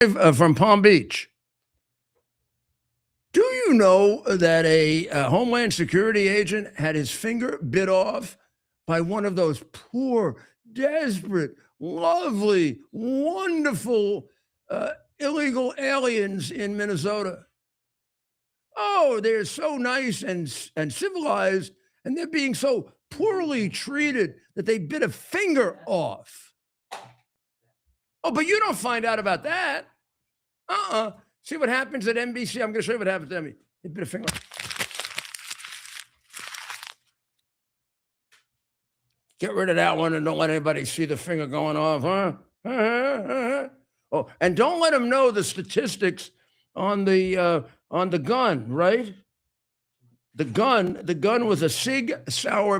From Palm Beach. Do you know that a Homeland Security agent had his finger bit off by one of those poor, desperate, lovely, wonderful illegal aliens in Minnesota? Oh, they're so nice and civilized, and they're being so poorly treated that they bit a finger off. Oh, but you don't find out about that. See what happens at NBC? I'm going to show you what happens to me. They bit a finger off. Get rid of that one and don't let anybody see the finger going off, huh? Oh, and don't let them know the statistics on the gun, right? The gun was a Sig Sauer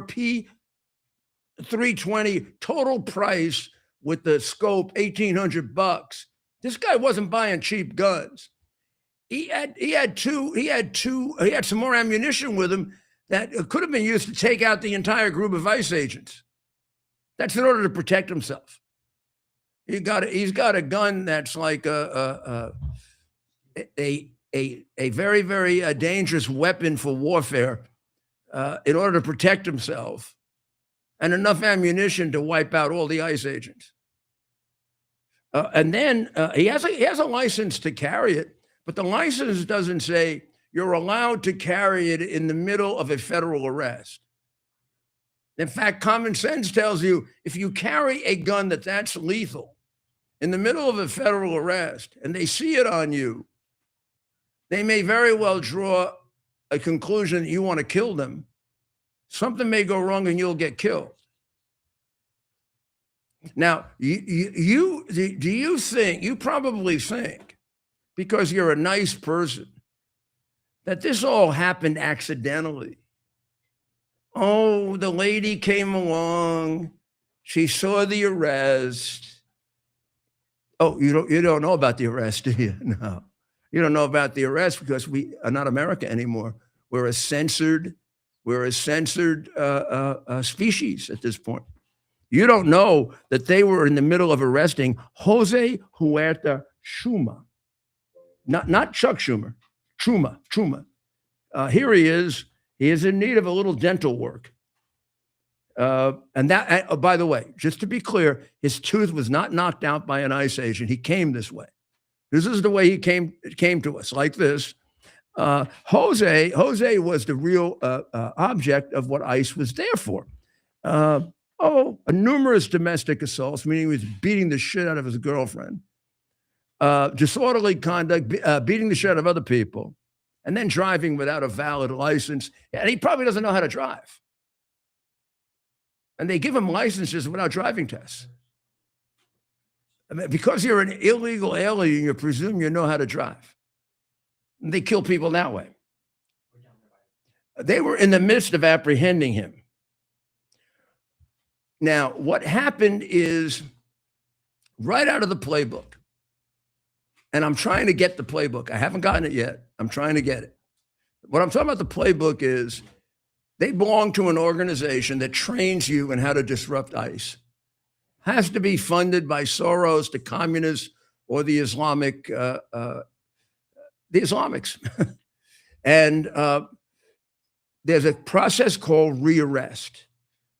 P320 total price with the scope $1,800. This guy wasn't buying cheap guns. He had some more ammunition with him that could have been used to take out the entire group of ICE agents. That's in order to protect himself. He's got a gun that's like a very, very dangerous weapon for warfare in order to protect himself, and enough ammunition to wipe out all the ICE agents. And then he has a license to carry it, but the license doesn't say you're allowed to carry it in the middle of a federal arrest. In fact, common sense tells you if you carry a gun that's lethal in the middle of a federal arrest and they see it on you, they may very well draw a conclusion that you want to kill them. Something may go wrong and you'll get killed. Now, do you think, you probably think, because you're a nice person, that this all happened accidentally? Oh, the lady came along, she saw the arrest. Oh, you don't know about the arrest, do you? No. You don't know about the arrest because we are not America anymore. We're a censored species at this point. You don't know that they were in the middle of arresting Jose Huerta Schumer, not Chuck Schumer, Truma. Here he is. He is in need of a little dental work. And that, by the way, just to be clear, his tooth was not knocked out by an ICE agent. He came this way. This is the way he came to us, like this. Jose was the real object of what ICE was there for. Numerous domestic assaults, meaning he was beating the shit out of his girlfriend, disorderly conduct, beating the shit out of other people, and then driving without a valid license. And he probably doesn't know how to drive. And they give him licenses without driving tests. I mean, because you're an illegal alien, you presume you know how to drive. And they kill people that way. They were in the midst of apprehending him. Now, what happened is right out of the playbook, and I'm trying to get the playbook. I haven't gotten it yet. I'm trying to get it. What I'm talking about the playbook is they belong to an organization that trains you in how to disrupt ICE. Has to be funded by Soros, the communists, or the Islamics. And there's a process called rearrest.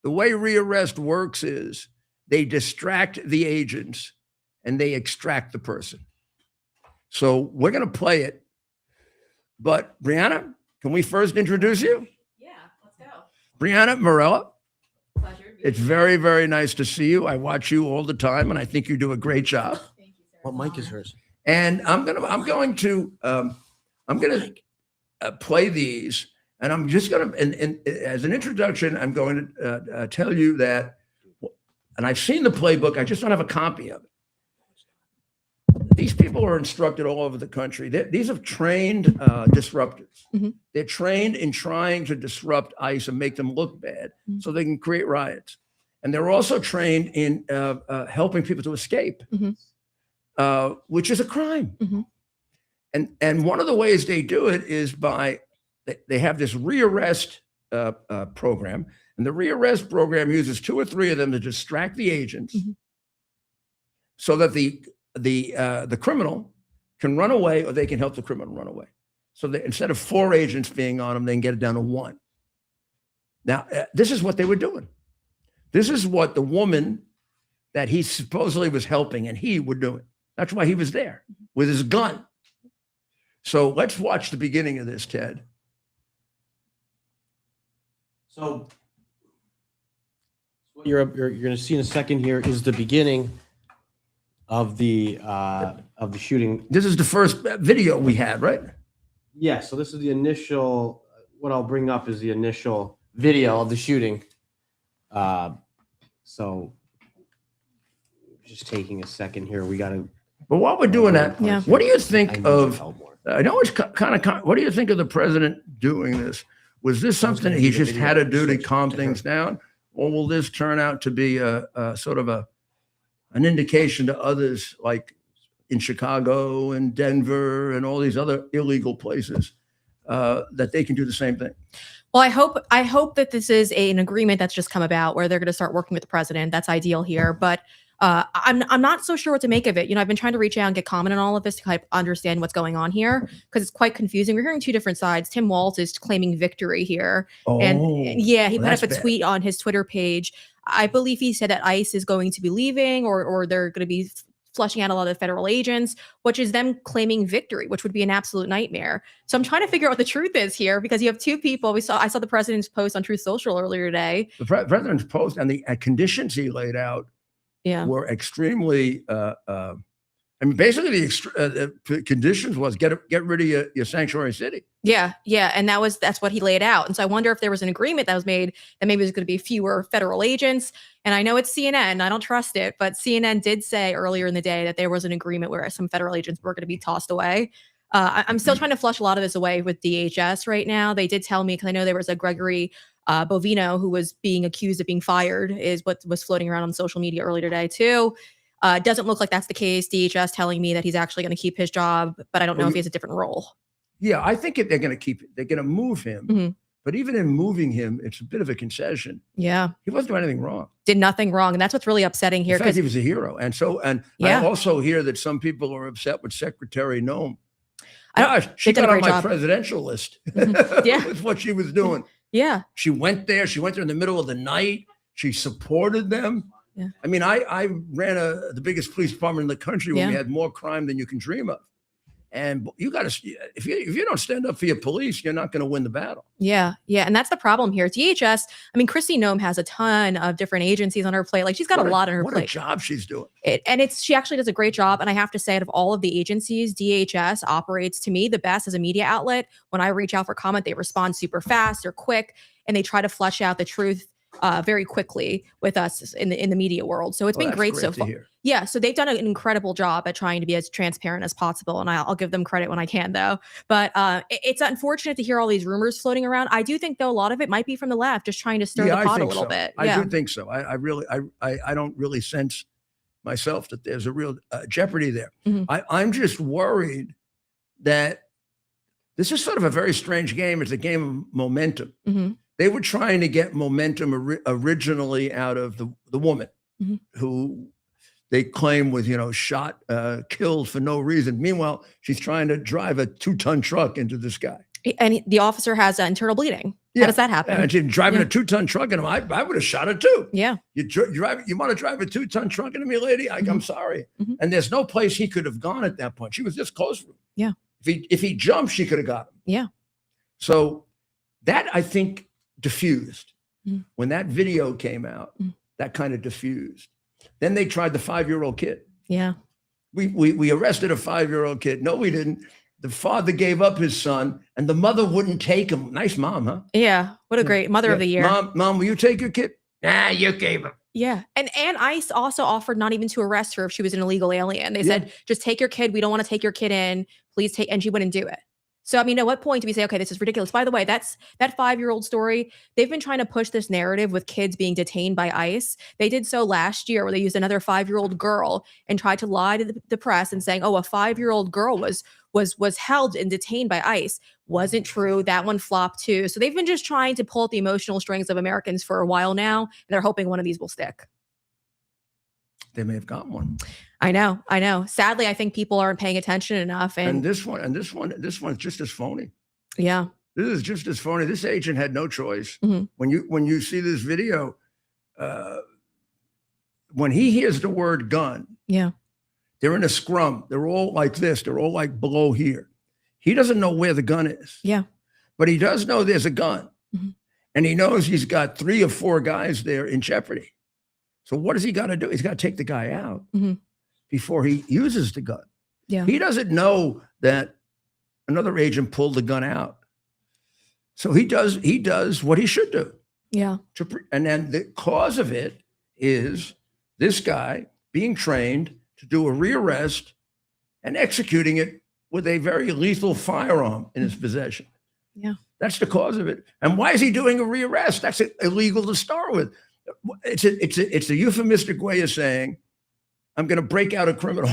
The way rearrest works is they distract the agents and they extract the person. So we're going to play it. But Brianna, can we first introduce you? Yeah, let's go. Brianna Morella. Pleasure. It's very, very nice to see you. I watch you all the time, and I think you do a great job. Thank you, sir. What mic is hers? And I'm going to play these, and I'm just going to, and as an introduction, I'm going to tell you that, and I've seen the playbook. I just don't have a copy of it. These people are instructed all over the country. These are trained disruptors. Mm-hmm. They're trained in trying to disrupt ICE and make them look bad so they can create riots. And they're also trained in helping people to escape, which is a crime. Mm-hmm. And one of the ways they do it is by, they have this rearrest program. And the rearrest program uses 2 or 3 of them to distract the agents so that the criminal can run away or they can help the criminal run away. So instead of 4 agents being on them, they can get it down to 1. Now, this is what they were doing. This is what the woman that he supposedly was helping and he were doing. That's why he was there with his gun. So let's watch the beginning of this, Ted. So what you're going to see in a second here is the beginning of the shooting. This is the first video we had, right? Yeah. So this is the initial. What I'll bring up is the initial video of the shooting. So just taking a second here. We got to. But while we're doing that, Yeah. what do you think of? I know it's kind of. What do you think of the president doing this? Was this something he just had to do to calm things down, or will this turn out to be a sort of an indication to others, like in Chicago and Denver and all these other illegal places, that they can do the same thing? Well, I hope that this is an agreement that's just come about where they're going to start working with the president. That's ideal here, but I'm not so sure what to make of it. You know, I've been trying to reach out and get comment on all of this to kind of understand what's going on here because it's quite confusing. We're hearing 2 different sides. Tim Walz is claiming victory here, and yeah, he put up a tweet on his Twitter page. I believe he said that ICE is going to be leaving, or they're going to be flushing out a lot of federal agents, which is them claiming victory, which would be an absolute nightmare. So I'm trying to figure out what the truth is here because you have 2 people. I saw the president's post on Truth Social earlier today. The president's post and the conditions he laid out were extremely. I mean, basically, the conditions was get rid of your sanctuary city. Yeah, and that's what he laid out. And so I wonder if there was an agreement that was made that maybe there's going to be fewer federal agents. And I know it's CNN, I don't trust it, but CNN did say earlier in the day that there was an agreement where some federal agents were going to be tossed away. I'm still trying to flush a lot of this away with DHS right now. They did tell me, because I know there was a Gregory Bovino who was being accused of being fired, is what was floating around on social media earlier today too. Doesn't look like that's the case. DHS telling me that he's actually going to keep his job, but I don't know if he has a different role. Yeah, I think they're going to keep it. They're going to move him. But even in moving him, it's a bit of a concession. Yeah. He wasn't doing anything wrong. Did nothing wrong. And that's what's really upsetting here. In fact, he was a hero. And I also hear that some people are upset with Secretary Noem. Gosh, she got on my presidential list. Yeah. With what she was doing. Yeah. She went there. She went there in the middle of the night. She supported them. Yeah. I mean, I ran the biggest police department in the country when we had more crime than you can dream of. And you got to, if you don't stand up for your police, you're not going to win the battle. Yeah. And that's the problem here. DHS, I mean, Kristi Noem has a ton of different agencies on her plate. Like she's got a lot on her plate. What a job she's doing. She actually does a great job. And I have to say, out of all of the agencies, DHS operates to me the best as a media outlet. When I reach out for comment, they respond super fast, they're quick, and they try to flesh out the truth very quickly with us in the media world. So it's been great so far. Yeah, so they've done an incredible job at trying to be as transparent as possible, and I'll give them credit when I can, though. But it's unfortunate to hear all these rumors floating around. I do think, though, a lot of it might be from the left, just trying to stir the pot a little bit. I do think so. I don't really sense myself that there's a real jeopardy there. I'm just worried that this is sort of a very strange game. It's a game of momentum. They were trying to get momentum originally out of the woman who they claim was, shot, killed for no reason. Meanwhile, she's trying to drive a 2-ton truck into this guy. And the officer has internal bleeding. How does that happen? And she's driving a 2-ton truck into him. I would have shot her too. Yeah. You want to drive a 2-ton truck into me, lady? I'm sorry. And there's no place he could have gone at that point. She was this close to him. Yeah. If he jumped, she could have got him. Yeah. So that, I think, diffused. When that video came out, that kind of diffused. Then they tried the 5-year-old kid. Yeah. We arrested a 5-year-old kid. No, we didn't. The father gave up his son and the mother wouldn't take him. Nice mom, huh? Yeah. What a great mother of the year. Mom, will you take your kid? Nah, you gave him. Yeah. And ICE also offered not even to arrest her if she was an illegal alien. They said, just take your kid. We don't want to take your kid in. Please take. And she wouldn't do it. So, I mean, at what point do we say, okay, this is ridiculous? By the way, that 5-year-old story, they've been trying to push this narrative with kids being detained by ICE. They did so last year where they used another 5-year-old girl and tried to lie to the press and saying, oh, a 5-year-old girl was held and detained by ICE. Wasn't true. That one flopped too. So they've been just trying to pull at the emotional strings of Americans for a while now. And they're hoping one of these will stick. They may have got one. I know. Sadly, I think people aren't paying attention enough. And this one's just as phony. Yeah. This is just as phony. This agent had no choice. Mhm. When you see this video, when he hears the word gun, Yeah. they're in a scrum. They're all like this. They're all like below here. He doesn't know where the gun is. Yeah. But he does know there's a gun. Mhm. And he knows he's got 3 or 4 guys there in jeopardy. So what does he got to do? He's got to take the guy out Mhm. before he uses the gun. Yeah. He doesn't know that another agent pulled the gun out. So he does what he should do. Yeah. And then the cause of it is this guy being trained to do a rearrest and executing it with a very lethal firearm in his possession. Yeah. That's the cause of it. And why is he doing a rearrest? That's illegal to start with. It's a euphemistic way of saying, I'm going to break out a criminal.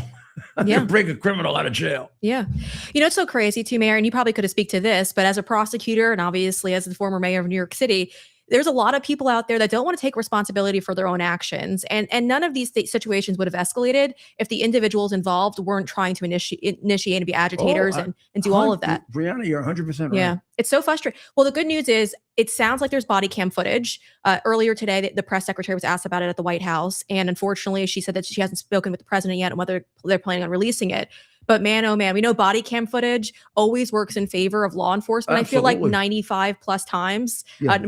I'm going to break a criminal out of jail. Yeah. You know, it's so crazy too, Mayor, and you probably could have speak to this, but as a prosecutor and obviously as the former mayor of New York City, there's a lot of people out there that don't want to take responsibility for their own actions. And none of these situations would have escalated if the individuals involved weren't trying to initiate and be agitators and do all of that. Brianna, you're 100% right. Yeah. It's so frustrating. Well, the good news is it sounds like there's body cam footage. Earlier today, the press secretary was asked about it at the White House. And unfortunately, she said that she hasn't spoken with the president yet on whether they're planning on releasing it. But man, oh man, we know body cam footage always works in favor of law enforcement. Absolutely. I feel like 95 plus times,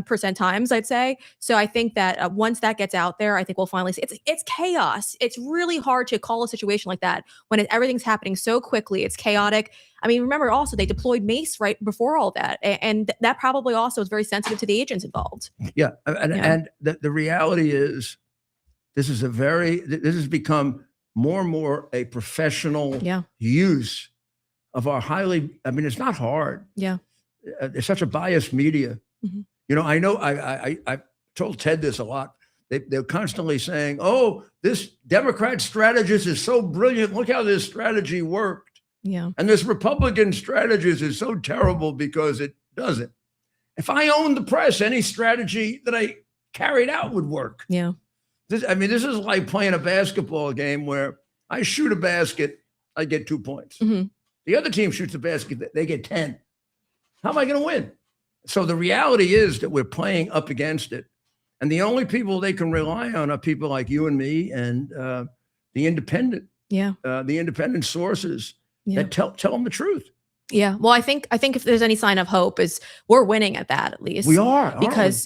percent times, I'd say. So I think that once that gets out there, I think we'll finally see it's chaos. It's really hard to call a situation like that when everything's happening so quickly. It's chaotic. I mean, remember also they deployed mace right before all that. And that probably also is very sensitive to the agents involved. Yeah. And the reality is this has become more and more a professional use of our it's not hard. Yeah. There's such a biased media. Mm-hmm. You know, I told Ted this a lot. They're constantly saying, oh, this Democrat strategist is so brilliant. Look how this strategy worked. Yeah. And this Republican strategist is so terrible because it doesn't. If I owned the press, any strategy that I carried out would work. Yeah. This is like playing a basketball game where I shoot a basket, I get 2 points. Mm-hmm. The other team shoots a basket, they get 10. How am I going to win? So the reality is that we're playing up against it. And the only people they can rely on are people like you and me and the independent sources that tell them the truth. Yeah. Well, I think if there's any sign of hope is we're winning at that, at least. We are. Because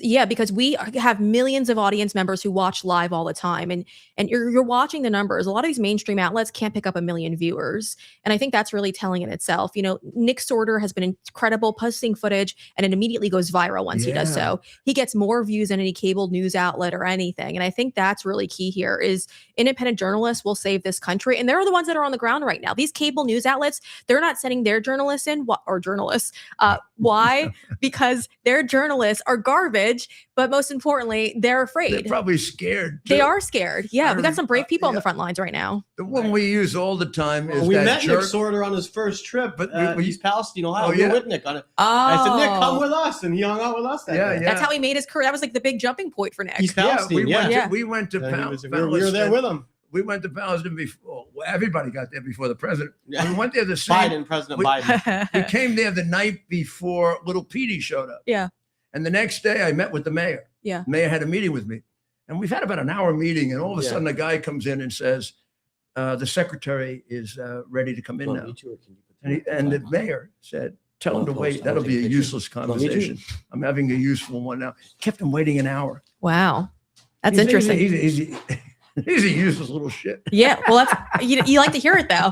we have millions of audience members who watch live all the time. And you're watching the numbers. A lot of these mainstream outlets can't pick up 1 million viewers. And I think that's really telling in itself. You know, Nick Sorter has been incredible posting footage and it immediately goes viral once he does so. He gets more views than any cable news outlet or anything. And I think that's really key here is independent journalists will save this country. And they're the ones that are on the ground right now. These cable news outlets, they're not sending their journalists in or journalists. Why? Because their journalists are garbage, but most importantly, they're afraid. They're probably scared. They are scared. Yeah, we got some brave people on the front lines right now. The one we use all the time is we met Nick Sorter on his first trip, but East Palestine, Ohio. We were with Nick on it. I said, Nick, come with us, and he hung out with us. That's how he made his career. That was like the big jumping point for Nick. East Palestine. We went to Palestine. We were there with him. We went to Palestine before. Well, everybody got there before the president. We went there the same. President Biden. We came there the night before little Petey showed up. Yeah. And the next day I met with the mayor. Yeah. The mayor had a meeting with me. And we've had about an hour meeting. And all of a sudden a guy comes in and says, the secretary is ready to come in now. And the mayor said, tell him to wait. That'll be a useless conversation. I'm having a useful one now. Kept him waiting an hour. Wow. That's interesting. He's a useless little shit. Yeah, well, that's you like to hear it though.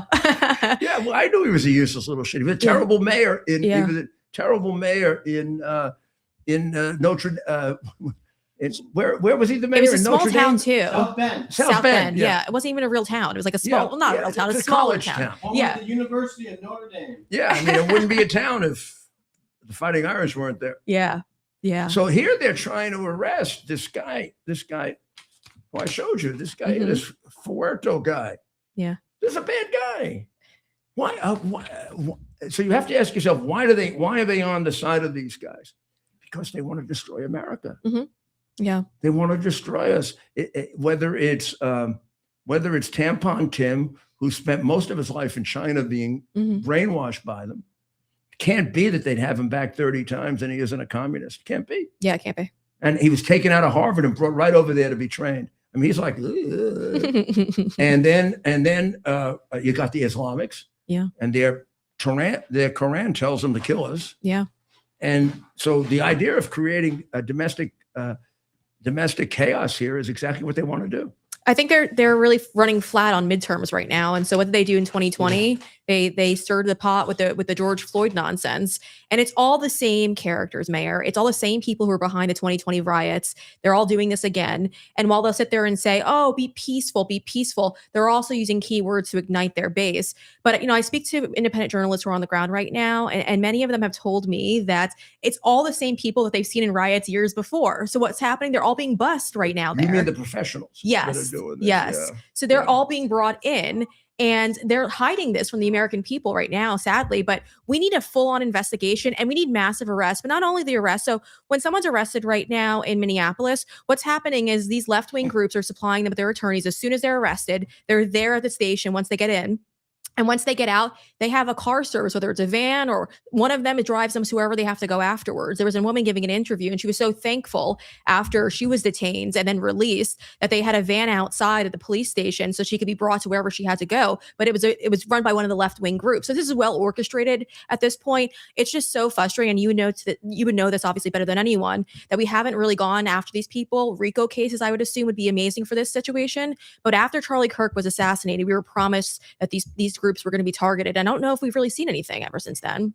Yeah, well, I knew he was a useless little shit. He was a terrible mayor in. He was a terrible mayor in Notre. Where was he the mayor? It was a in small Notre town Dame? too. South Bend. Yeah, it wasn't even a real town. It was like a small, well, not a real town. It's a smaller town. Yeah, the University of Notre Dame. Yeah, I mean, it wouldn't be a town if the Fighting Irish weren't there. Yeah, yeah. So here they're trying to arrest this guy. Well, I showed you this guy, this Fuerto guy. Yeah. This is a bad guy. Why? So you have to ask yourself, why are they on the side of these guys? Because they want to destroy America. Mm-hmm. Yeah. They want to destroy us. Whether it's whether it's Tampon Tim, who spent most of his life in China being brainwashed by them. Can't be that they'd have him back 30 times and he isn't a communist. Can't be. Yeah, it can't be. And he was taken out of Harvard and brought right over there to be trained. I mean, he's like, ugh. and then you got the Islamics. Yeah. And their Quran tells them to kill us. Yeah. And so the idea of creating a domestic chaos here is exactly what they want to do. I think they're really running flat on midterms right now. And so what did they do in 2020? They stirred the pot with the George Floyd nonsense. And it's all the same characters, Mayor. It's all the same people who are behind the 2020 riots. They're all doing this again. And while they'll sit there and say, oh, be peaceful, they're also using keywords to ignite their base. But, I speak to independent journalists who are on the ground right now, and many of them have told me that it's all the same people that they've seen in riots years before. So what's happening? They're all being bussed right now there. You mean the professionals? Yes. That are doing this? Yes. Yeah. So they're all being brought in. And they're hiding this from the American people right now, sadly. But we need a full-on investigation and we need massive arrests. But not only the arrest. So when someone's arrested right now in Minneapolis, what's happening is these left-wing groups are supplying them with their attorneys. As soon as they're arrested, they're there at the station once they get in. And once they get out, they have a car service, whether it's a van or one of them, it drives them to wherever they have to go afterwards. There was a woman giving an interview and she was so thankful after she was detained and then released that they had a van outside of the police station so she could be brought to wherever she had to go. But it was run by one of the left-wing groups. So this is well orchestrated at this point. It's just so frustrating. And you would know this obviously better than anyone, that we haven't really gone after these people. RICO cases, I would assume, would be amazing for this situation. But after Charlie Kirk was assassinated, we were promised that these groups were going to be targeted. I don't know if we've really seen anything ever since then.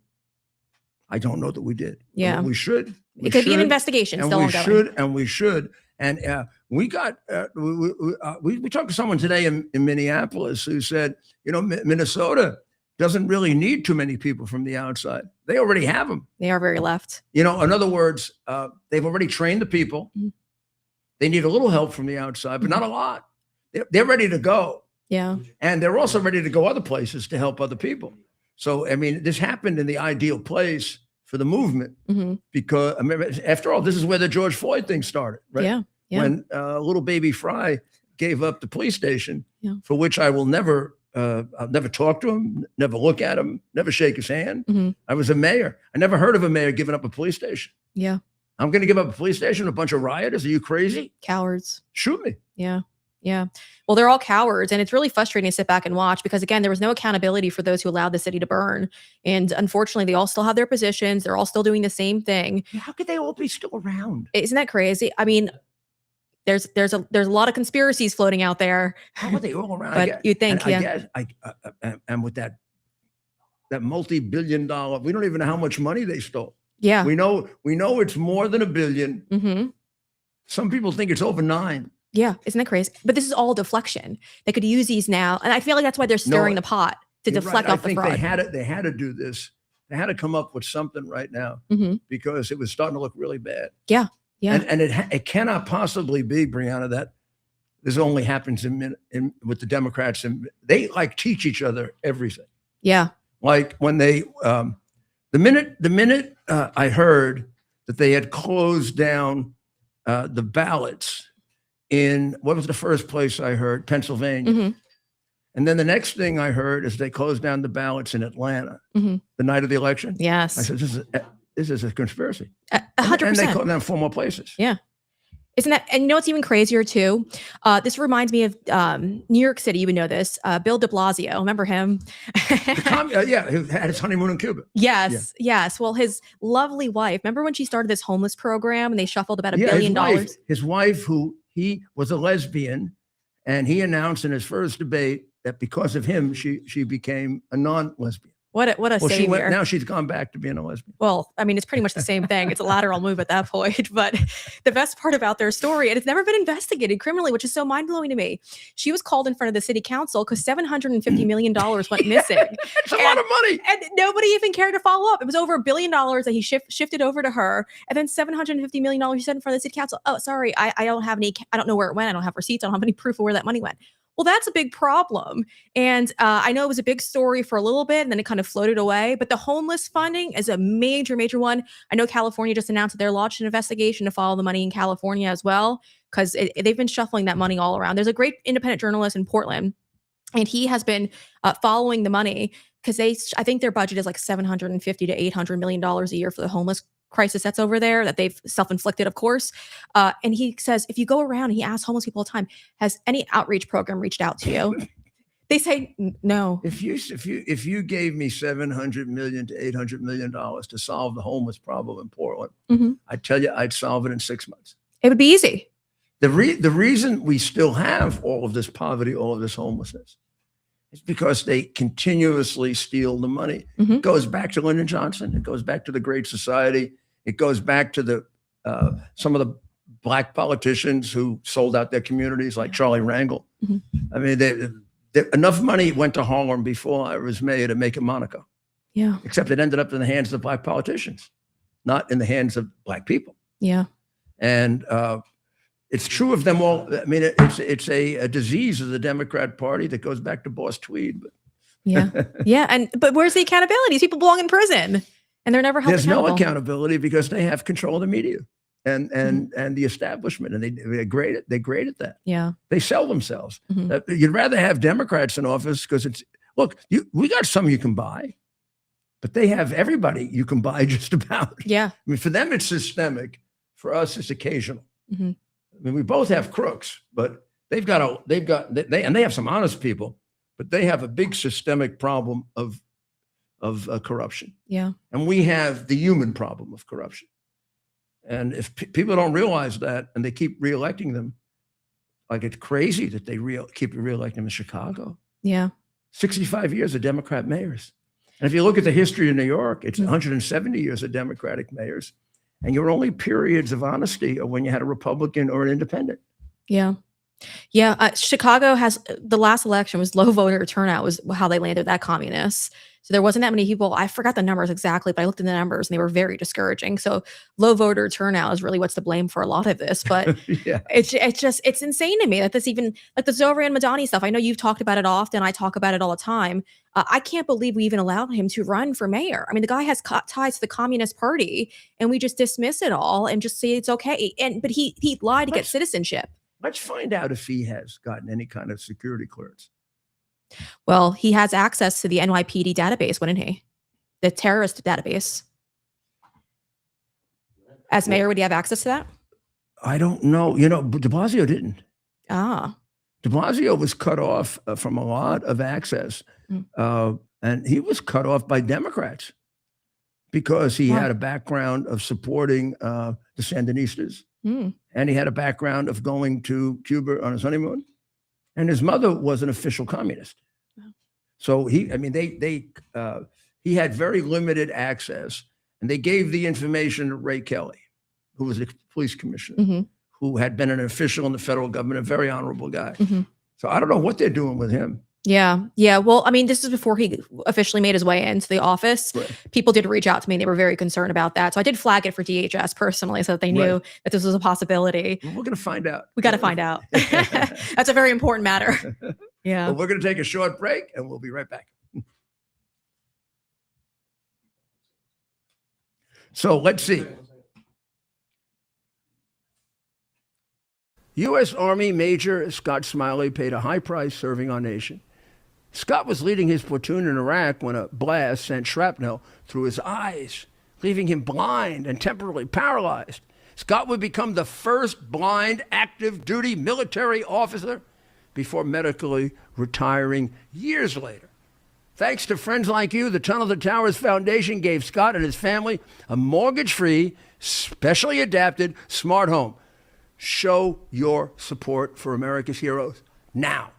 I don't know that we did. Yeah. But we should. It could be an investigation still ongoing. We should. And we talked to someone today in Minneapolis who said, Minnesota doesn't really need too many people from the outside. They already have them. They are very left. In other words, they've already trained the people. Mm-hmm. They need a little help from the outside, but not a lot. They're ready to go. Yeah. And they're also ready to go other places to help other people. So, I mean, this happened in the ideal place for the movement because, after all, this is where the George Floyd thing started, right? Yeah. When little baby Fry gave up the police station, for which I will never, I'll never talk to him, never look at him, never shake his hand. I was a mayor. I never heard of a mayor giving up a police station. Yeah. I'm going to give up a police station to a bunch of rioters? Are you crazy? Cowards. Shoot me. Yeah. Yeah. Well, they're all cowards. And it's really frustrating to sit back and watch because, again, there was no accountability for those who allowed the city to burn. And unfortunately, they all still have their positions. They're all still doing the same thing. How could they all be still around? Isn't that crazy? I mean, there's a lot of conspiracies floating out there. How are they all around? But you think, and with that multi-billion-dollar, we don't even know how much money they stole. Yeah. We know it's more than $1 billion. Mm-hmm. Some people think it's over 9. Yeah, isn't that crazy? But this is all deflection. They could use these now, and I feel like that's why they're stirring the pot to deflect off the fraud. I think they had to do this. They had to come up with something right now because it was starting to look really bad. Yeah, yeah. And it cannot possibly be, Brianna, that this only happens with the Democrats, and they teach each other everything. Yeah. Like when they, the minute I heard that they had closed down the ballots in, what was the first place I heard? Pennsylvania. And then the next thing I heard is they closed down the ballots in Atlanta the night of the election. Yes. I said, this is a conspiracy. 100%. And they closed down 4 more places. Yeah. Isn't that, and you know what's even crazier too? This reminds me of New York City. You would know this. Bill de Blasio. Remember him? Yeah, who had his honeymoon in Cuba. Yes, yes. Well, his lovely wife, remember when she started this homeless program and they shuffled about $1 billion? His wife, who he was a lesbian, and he announced in his first debate that because of him, she became a non-lesbian. What a savior. Now she's gone back to being a lesbian. Well, I mean, it's pretty much the same thing. It's a lateral move at that point. But the best part about their story, and it's never been investigated criminally, which is so mind-blowing to me. She was called in front of the city council because $750 million went missing. It's a lot of money. And nobody even cared to follow up. It was over $1 billion that he shifted over to her. And then $750 million he said in front of the city council. Oh, sorry, I don't have any, I don't know where it went. I don't have receipts. I don't have any proof of where that money went. Well, that's a big problem. And I know it was a big story for a little bit and then it kind of floated away. But the homeless funding is a major, major one. I know California just announced that they're launched an investigation to follow the money in California as well. because they've been shuffling that money all around. There's a great independent journalist in Portland, and he has been following the money because I think their budget is like $750 to $800 million a year for the homeless crisis that's over there that they've self-inflicted, of course. And he says, if you go around, and he asks homeless people all the time, has any outreach program reached out to you? They say no. If you gave me $700 million to $800 million to solve the homeless problem in Portland, I tell you, I'd solve it in 6 months. It would be easy. The reason we still have all of this poverty, all of this homelessness, is because they continuously steal the money. It goes back to Lyndon Johnson. It goes back to the Great Society. It goes back to some of the black politicians who sold out their communities, like Charlie Rangel. I mean, enough money went to Harlem before I was mayor to make it Monaco. Yeah. Except it ended up in the hands of black politicians, not in the hands of black people. Yeah. And it's true of them all. I mean, it's a disease of the Democrat Party that goes back to Boss Tweed. But yeah. But where's the accountability? These people belong in prison, and they're never held accountable. There's no accountability because they have control of the media and the establishment, and they're great at that. Yeah. They sell themselves. You'd rather have Democrats in office because we got some you can buy, but they have everybody you can buy just about. Yeah. I mean, for them it's systemic. For us, it's occasional. I mean, we both have crooks, but they have some honest people, but they have a big systemic problem of corruption. Yeah. And we have the human problem of corruption. And if people don't realize that and they keep reelecting them, like it's crazy that they keep reelecting them in Chicago. Yeah. 65 years of Democrat mayors. And if you look at the history of New York, it's 170 years of Democratic mayors. And your only periods of honesty are when you had a Republican or an independent. Yeah. Yeah. Chicago the last election was low voter turnout was how they landed that communist. So there wasn't that many people. I forgot the numbers exactly, but I looked at the numbers and they were very discouraging. So low voter turnout is really what's to blame for a lot of this. But it's insane to me that this even like the Zohran Madani stuff. I know you've talked about it often. I talk about it all the time. I can't believe we even allowed him to run for mayor. I mean, the guy has ties to the Communist Party, and we just dismiss it all and just say it's okay. But he lied to get citizenship. Let's find out if he has gotten any kind of security clearance. Well, he has access to the NYPD database, wouldn't he? The terrorist database. As mayor, would he have access to that? I don't know. You know, de Blasio didn't. Ah. De Blasio was cut off from a lot of access. And he was cut off by Democrats because he had a background of supporting the Sandinistas. And he had a background of going to Cuba on his honeymoon. And his mother was an official communist. So he had very limited access. And they gave the information to Ray Kelly, who was a police commissioner, who had been an official in the federal government, a very honorable guy. So I don't know what they're doing with him. Yeah. Yeah. Well, I mean, this is before he officially made his way into the office. Right. People did reach out to me. They were very concerned about that. So I did flag it for DHS personally so that they knew that this was a possibility. Well, we're going to find out. We got to find out. That's a very important matter. Yeah. Well, we're going to take a short break and we'll be right back. So let's see. U.S. Army Major Scott Smiley paid a high price serving our nation. Scott was leading his platoon in Iraq when a blast sent shrapnel through his eyes, leaving him blind and temporarily paralyzed. Scott would become the first blind active duty military officer before medically retiring years later. Thanks to friends like you, the Tunnel to Towers Foundation gave Scott and his family a mortgage-free, specially adapted smart home. Show your support for America's heroes now.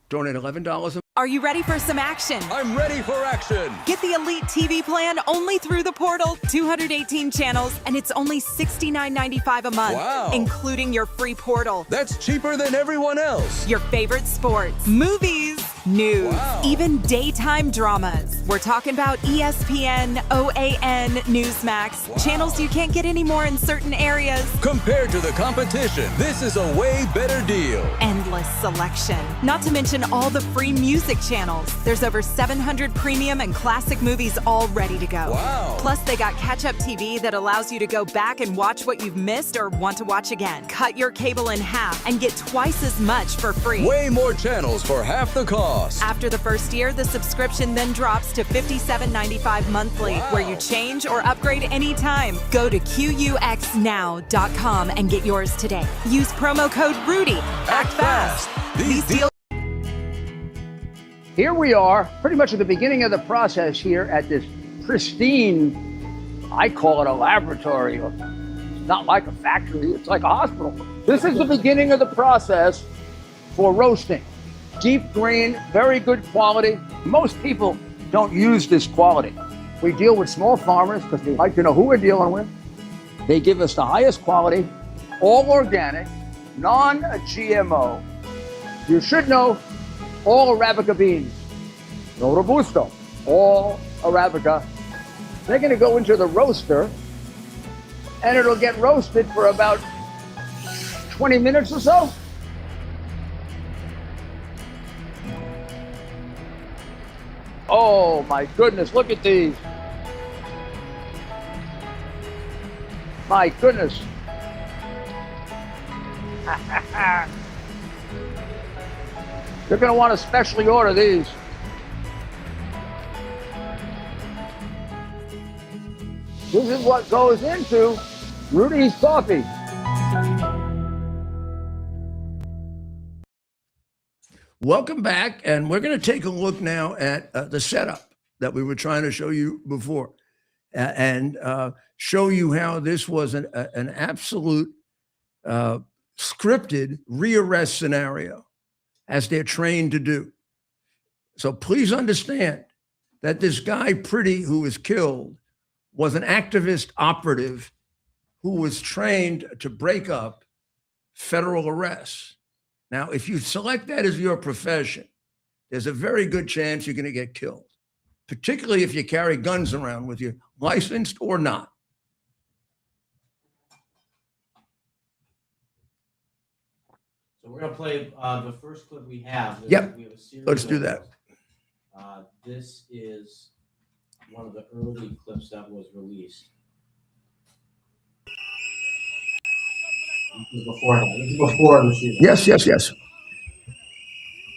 Donate $11 a month. Are you ready for some action? I'm ready for action. Get the Elite TV plan only through the portal. 218 channels, and it's only $69.95 a month. Wow. Including your free portal. That's cheaper than everyone else. Your favorite sports, movies, news, even daytime dramas. We're talking about ESPN, OAN, Newsmax, channels you can't get anymore in certain areas. Compared to the competition, this is a way better deal. Endless selection. Not to mention all the free music channels. There's over 700 premium and classic movies all ready to go. Wow. Plus, they got catch-up TV that allows you to go back and watch what you've missed or want to watch again. Cut your cable in half and get twice as much for free. Way more channels for half the cost. After the first year, the subscription then drops to $57.95 monthly, where you change or upgrade anytime. Go to QUXNow.com and get yours today. Use promo code RUDY. Act fast. These deals. Here we are, pretty much at the beginning of the process here at this pristine, I call it a laboratory. It's not like a factory, it's like a hospital. This is the beginning of the process for roasting. Deep green, very good quality. Most people don't use this quality. We deal with small farmers because we like to know who we're dealing with. They give us the highest quality, all organic, non-GMO. You should know all Arabica beans. No Robusto, all Arabica. They're gonna go into the roaster and it'll get roasted for about 20 minutes or so. Oh my goodness, look at these. My goodness. You're going to want to specially order these. This is what goes into Rudy's coffee. Welcome back, and we're going to take a look now at the setup that we were trying to show you before, and show you how this was an absolute scripted rearrest scenario, as they're trained to do. So please understand that this guy Pretty, who was killed, was an activist operative who was trained to break up federal arrests. Now, if you select that as your profession, there's a very good chance you're going to get killed, particularly if you carry guns around with you, licensed or not. So we're gonna play the first clip we have. Yep. We have a series Let's do of that. those. This is one of the early clips that was released. This is beforehand. This is before the shooting. Yes, yes, yes.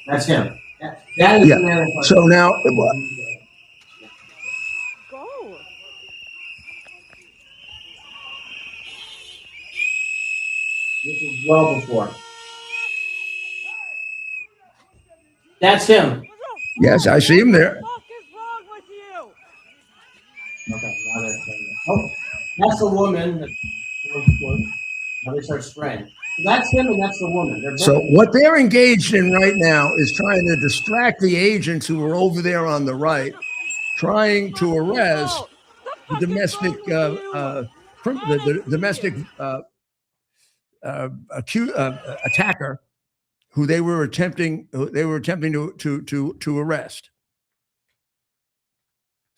That's him. That is Yeah. the man in front of So you. now, Go. This is well before. That's him. yes, I see him there. Okay, now they're saying it. Oh, that's the woman. Now they start spraying. That's him and that's the woman. They're So both- what they're engaged in right now is trying to distract the agents who are over there on the right, trying to arrest the domestic attacker who they were attempting to arrest.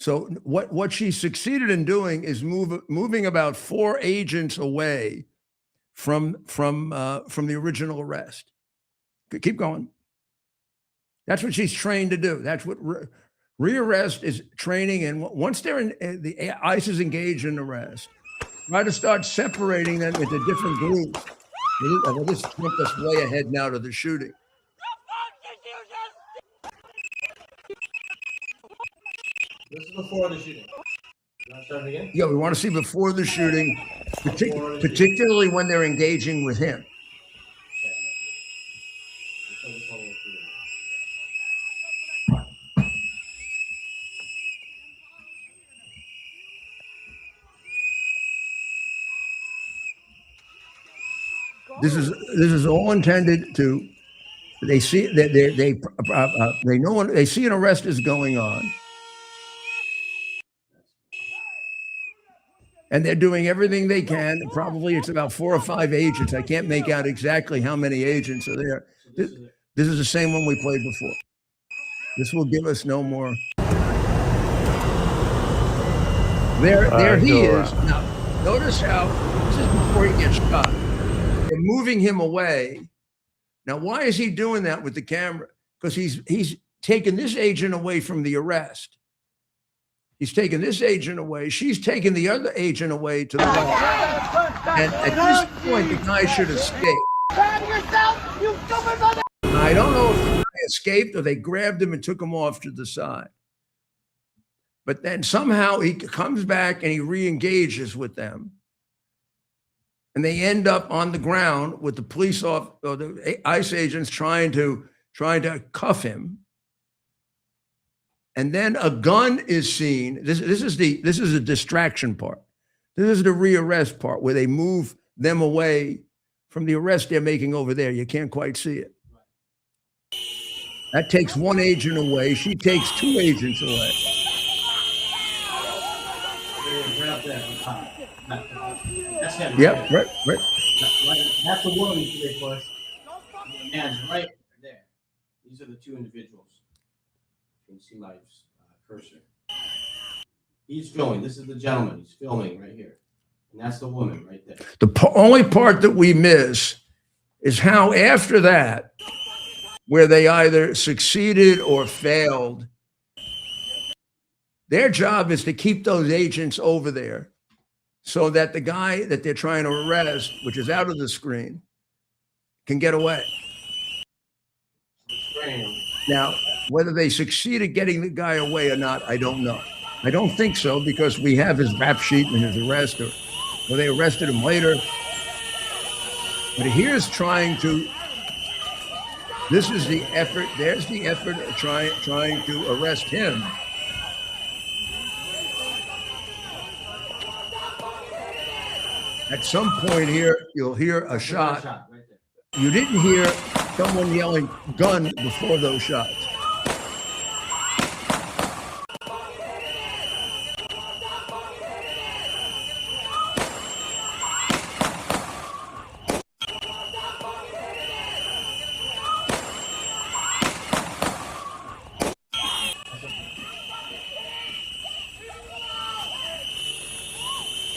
So what she succeeded in doing is moving about 4 agents away from the original arrest. Keep going. That's what she's trained to do. That's what rearrest is training. And once they're in, the ICE is engaged in arrest, try to start separating them into different groups. Well, this took us way ahead now to the shooting. This is before the shooting. You want to start it again? Yeah, we want to see before the shooting, particularly when they're engaging with him. This is all intended to. They see that they know when they see an arrest is going on, and they're doing everything they can. Probably it's about 4 or 5 agents. I can't make out exactly how many agents are there. This is the same one we played before. This will give us no more. There he is. Now, notice how this is before he gets shot. They're moving him away. Now, why is he doing that with the camera? Because he's taken this agent away from the arrest. He's taken this agent away. She's taken the other agent away to the left. And at this point, the guy should escape. Now, I don't know if the guy escaped or they grabbed him and took him off to the side. But then somehow he comes back and he re-engages with them. And they end up on the ground with the police or the ICE agents trying to cuff him. And then a gun is seen. This is a distraction part. This is the rearrest part where they move them away from the arrest they're making over there. You can't quite see it. That takes one agent away. She takes two agents away. That's him. Yep, right. That's the woman they push. The man's right there. These are the two individuals. You can see my cursor. He's filming. This is the gentleman. He's filming right here. And that's the woman right there. The only part that we miss is how after that, where they either succeeded or failed, their job is to keep those agents over there so that the guy that they're trying to arrest, which is out of the screen, can get away. Now, whether they succeed at getting the guy away or not, I don't know. I don't think so because we have his rap sheet and his arrest, or they arrested him later. But here's trying to, this is the effort, there's the effort of trying to arrest him. At some point here, you'll hear a shot. You didn't hear someone yelling gun before those shots.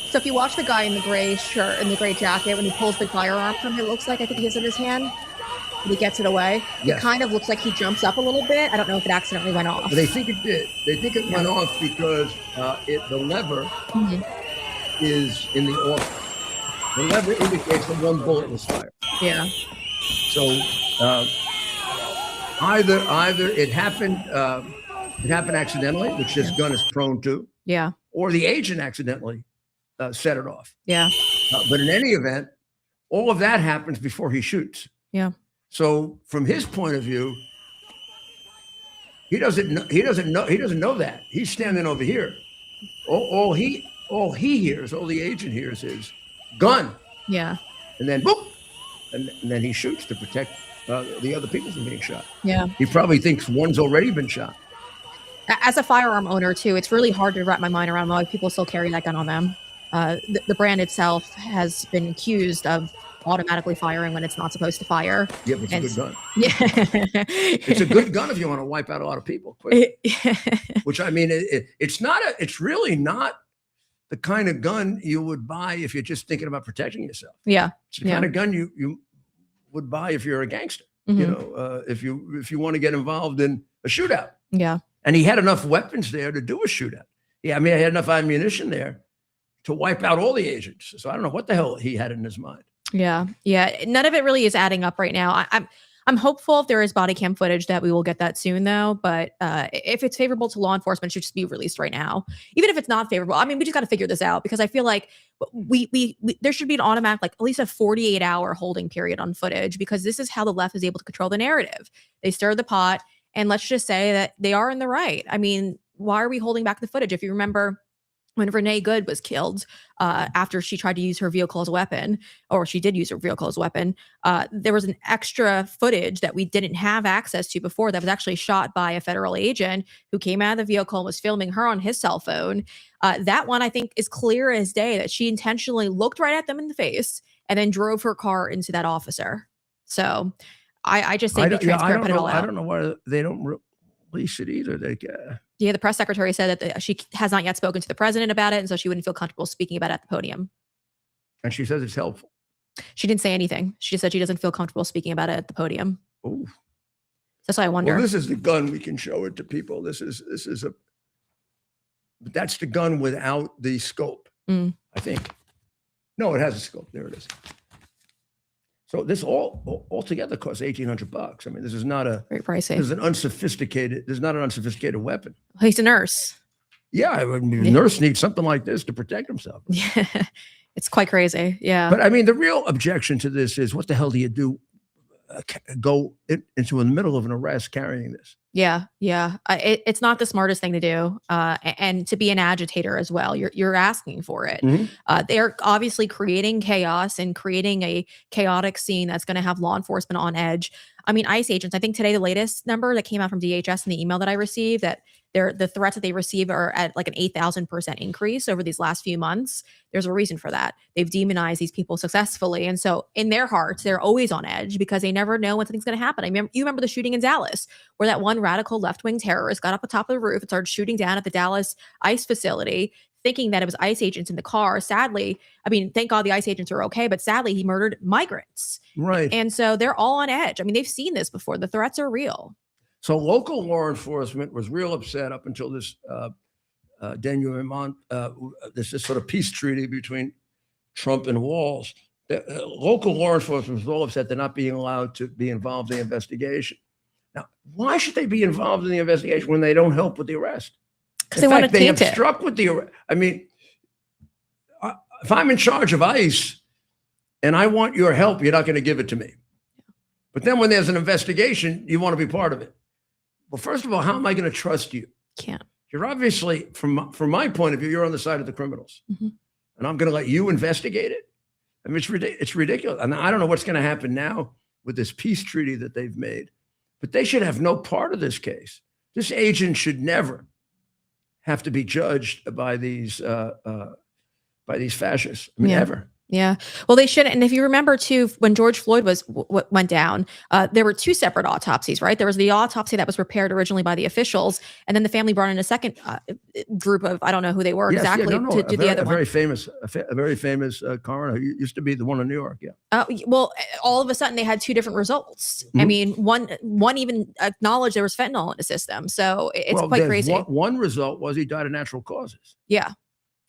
So if you watch the guy in the gray shirt and the gray jacket, when he pulls the firearm from him, it looks like, I think he has it in his hand, and he gets it away. Yes. It kind of looks like he jumps up a little bit. I don't know if it accidentally went off. But they think it did. They think it went off because the lever is in the off. The lever indicates that one bullet was fired. Yeah. So either it happened accidentally, which this gun is prone to, Yeah. or the agent accidentally set it off. Yeah. But in any event, all of that happens before he shoots. Yeah. So from his point of view, he doesn't know that. He's standing over here. All he hears, all the agent hears is gun. Yeah. And then boop, and then he shoots to protect the other people from being shot. Yeah. He probably thinks one's already been shot. As a firearm owner too, it's really hard to wrap my mind around why people still carry that gun on them. The brand itself has been accused of automatically firing when it's not supposed to fire. Yeah, but it's a good gun. Yeah. It's a good gun if you want to wipe out a lot of people quick. Which I mean, it's really not the kind of gun you would buy if you're just thinking about protecting yourself. Yeah. It's the kind of gun you would buy if you're a gangster. Mhm. You know, if you want to get involved in a shootout. Yeah. And he had enough weapons there to do a shootout. Yeah, I mean, he had enough ammunition there to wipe out all the agents. So I don't know what the hell he had in his mind. Yeah. Yeah. None of it really is adding up right now. I'm hopeful if there is body cam footage that we will get that soon though. But if it's favorable to law enforcement, it should just be released right now. Even if it's not favorable, I mean, we just got to figure this out because I feel like we there should be an automatic, like at least a 48-hour holding period on footage because this is how the left is able to control the narrative. They stir the pot and let's just say that they are in the right. I mean, why are we holding back the footage? If you remember, when Renee Good was killed after she tried to use her vehicle as a weapon, or she did use her vehicle as a weapon, there was an extra footage that we didn't have access to before that was actually shot by a federal agent who came out of the vehicle and was filming her on his cell phone. That one, I think, is clear as day that she intentionally looked right at them in the face and then drove her car into that officer. So I just say be transparent, put it all out. I don't know why they don't. release it either. Yeah, the press secretary said that she has not yet spoken to the president about it, and so she wouldn't feel comfortable speaking about it at the podium. And she says it's helpful. She didn't say anything. She just said she doesn't feel comfortable speaking about it at the podium. Oh, That's why I wonder. well, this is the gun. We can show it to people. This is but that's the gun without the scope. Mm. I think. No, it has a scope. There it is. So this all together costs $1,800. I mean, this is not Very pricey. This is not an unsophisticated weapon. He's a nurse. Yeah, I mean, a nurse needs something like this to protect himself. Yeah, it's quite crazy. Yeah. But I mean, the real objection to this is, what the hell do you do? Go into the middle of an arrest carrying this? Yeah. It's not the smartest thing to do, and to be an agitator as well. You're asking for it. Mhm. They're obviously creating chaos and creating a chaotic scene that's going to have law enforcement on edge. I mean, ICE agents. I think today the latest number that came out from DHS in the email that I received, that the threats that they receive are at like an 8,000% increase over these last few months. There's a reason for that. They've demonized these people successfully, and so in their hearts, they're always on edge because they never know when something's going to happen. You remember the shooting in Dallas, where that one radical left-wing terrorist got up atop of the roof and started shooting down at the Dallas ICE facility, thinking that it was ICE agents in the car. Sadly, I mean, thank God the ICE agents are okay, but sadly, he murdered migrants. Right. And so they're all on edge. I mean, they've seen this before. The threats are real. So local law enforcement was real upset up until this denouement, this sort of peace treaty between Trump and Walz. Local law enforcement was all upset they're not being allowed to be involved in the investigation. Now, why should they be involved in the investigation when they don't help with the arrest? Because they want to taint it. Obstruct with the arrest. I mean, if I'm in charge of ICE and I want your help, you're not going to give it to me. But then when there's an investigation, you want to be part of it. Well, first of all, how am I going to trust you? Can't. You're obviously, from my point of view, you're on the side of the criminals. Mm-hmm. And I'm going to let you investigate it? I mean, it's ridiculous. And I don't know what's going to happen now with this peace treaty that they've made. But they should have no part of this case. This agent should never have to be judged by these fascists. I mean, ever. Yeah. Well, they shouldn't. And if you remember too, when George Floyd went down, there were two separate autopsies, right? There was the autopsy that was prepared originally by the officials, and then the family brought in a second group of, I don't know who they were to do the other one. A very famous coroner who used to be the one in New York. Yeah. Well, all of a sudden they had two different results. Mm-hmm. I mean, one even acknowledged there was fentanyl in the system. So it's quite crazy. One result was he died of natural causes. Yeah.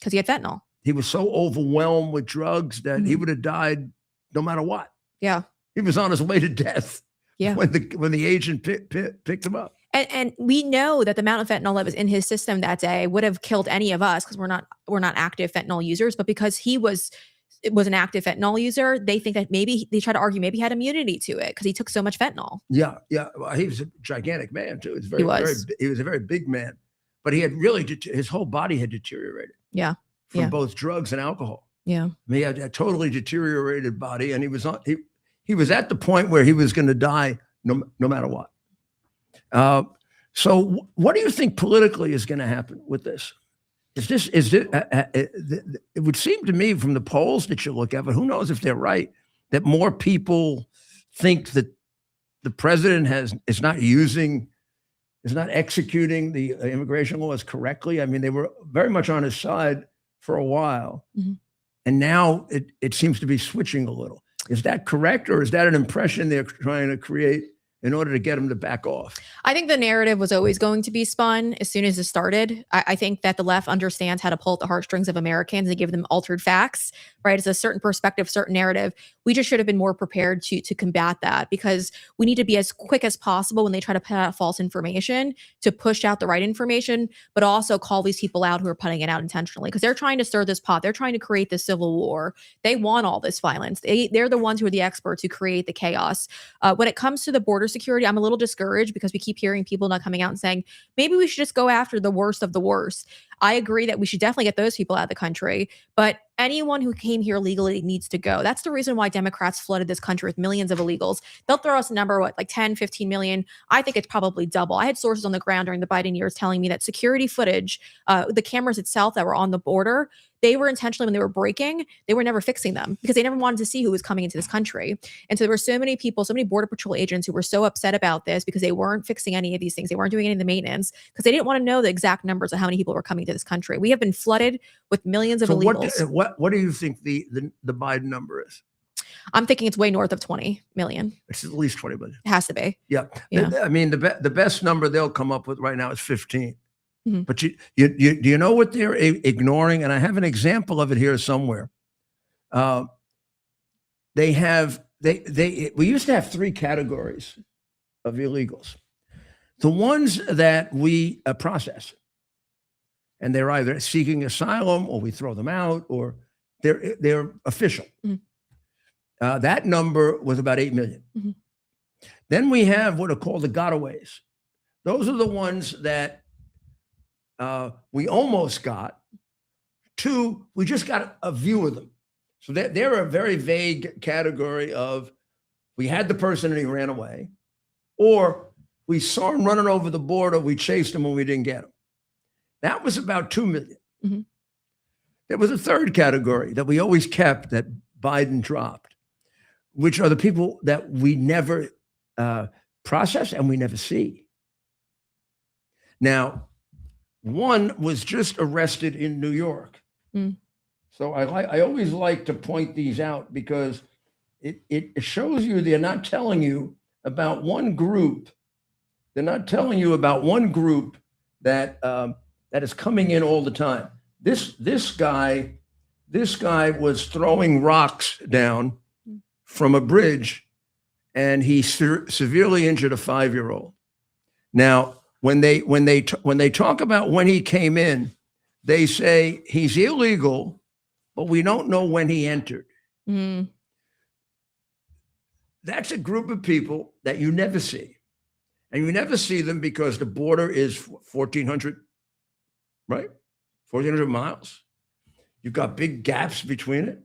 Because he had fentanyl. He was so overwhelmed with drugs that he would have died no matter what. Yeah. He was on his way to death. Yeah. When the agent picked him up. And we know that the amount of fentanyl that was in his system that day would have killed any of us because we're not active fentanyl users. But because he was an active fentanyl user, they think that maybe they try to argue maybe he had immunity to it because he took so much fentanyl. Yeah. Well, he was a gigantic man too. He was a very big man, but he had his whole body had deteriorated. Yeah. From both drugs and alcohol. Yeah. I mean, he had a totally deteriorated body, and he was at the point where he was going to die no matter what. So what do you think politically is going to happen with this? It would seem to me from the polls that you look at, but who knows if they're right, that more people think that the president is not executing the immigration laws correctly. I mean, they were very much on his side for a while. Mm-hmm. And now it seems to be switching a little. Is that correct? Or is that an impression they're trying to create in order to get him to back off? I think the narrative was always going to be spun as soon as it started. I think that the left understands how to pull at the heartstrings of Americans and give them altered facts, right? It's a certain perspective, certain narrative. We just should have been more prepared to combat that, because we need to be as quick as possible when they try to put out false information to push out the right information, but also call these people out who are putting it out intentionally, because they're trying to stir this pot. They're trying to create this civil war. They want all this violence. They're the ones who are the experts who create the chaos. When it comes to the border security, I'm a little discouraged because we keep hearing people not coming out and saying, maybe we should just go after the worst of the worst. I agree that we should definitely get those people out of the country, but anyone who came here legally needs to go. That's the reason why Democrats flooded this country with millions of illegals. They'll throw us a number, like 10, 15 million. I think it's probably double. I had sources on the ground during the Biden years telling me that security footage, the cameras itself that were on the border, they were intentionally, when they were breaking, they were never fixing them because they never wanted to see who was coming into this country. And so there were so many people, so many Border Patrol agents who were so upset about this because they weren't fixing any of these things. They weren't doing any of the maintenance because they didn't want to know the exact numbers of how many people were coming to this country. We have been flooded with millions of So illegals. what do you think the Biden number is? I'm thinking it's way north of 20 million. It's at least 20 million. It has to be. Yeah. Yeah. I mean, the best number they'll come up with right now is 15. Mhm. But do you know what they're ignoring? And I have an example of it here somewhere. We used to have 3 categories of illegals. The ones that we process, and they're either seeking asylum or we throw them out or they're official. Mhm. That number was about 8 million. Mhm. Then we have what are called the gotaways. Those are the ones that we almost got. 2, we just got a view of them. So they're a very vague category of we had the person and he ran away, or we saw him running over the border, we chased him and we didn't get him. That was about 2 million. Mhm. There was a third category that we always kept that Biden dropped, which are the people that we never process and we never see. Now, one was just arrested in New York. Mm. So I always like to point these out because it shows you they're not telling you about one group. They're not telling you about one group that that is coming in all the time. This guy was throwing rocks down from a bridge, and he severely injured a 5-year-old. Now, when they talk about when he came in, they say he's illegal, but we don't know when he entered. Mm. That's a group of people that you never see. And you never see them because the border is 1,400, right? 1,400 miles. You've got big gaps between it.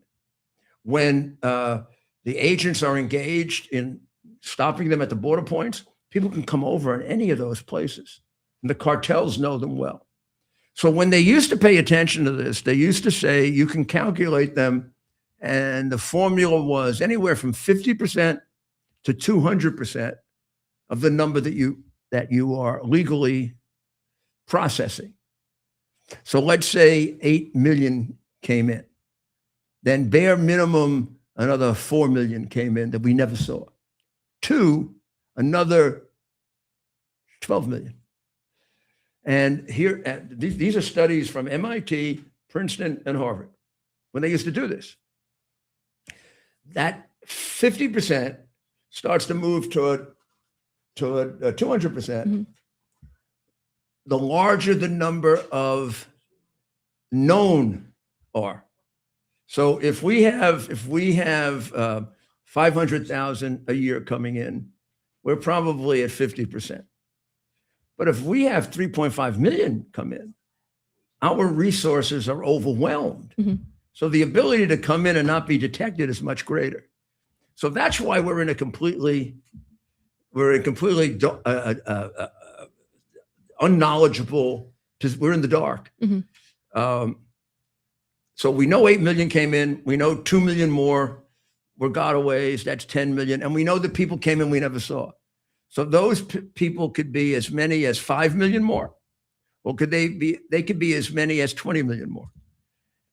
When the agents are engaged in stopping them at the border points, people can come over in any of those places. And the cartels know them well. So when they used to pay attention to this, they used to say you can calculate them. And the formula was anywhere from 50% to 200% of the number that you are legally processing. So let's say 8 million came in. Then bare minimum, another 4 million came in that we never saw. 2, another 12 million. And here, these are studies from MIT, Princeton, and Harvard when they used to do this. That 50% starts to move toward 200%. Mhm. The larger the number of known are. So if we have 500,000 a year coming in, we're probably at 50%. But if we have 3.5 million come in, our resources are overwhelmed. Mhm. So the ability to come in and not be detected is much greater. So that's why we're in a completely unknowledgeable, because we're in the dark. Mhm. So we know 8 million came in. We know 2 million more were gotaways. That's 10 million. And we know that people came in we never saw. So those people could be as many as 5 million more. Or could they could be as many as 20 million more.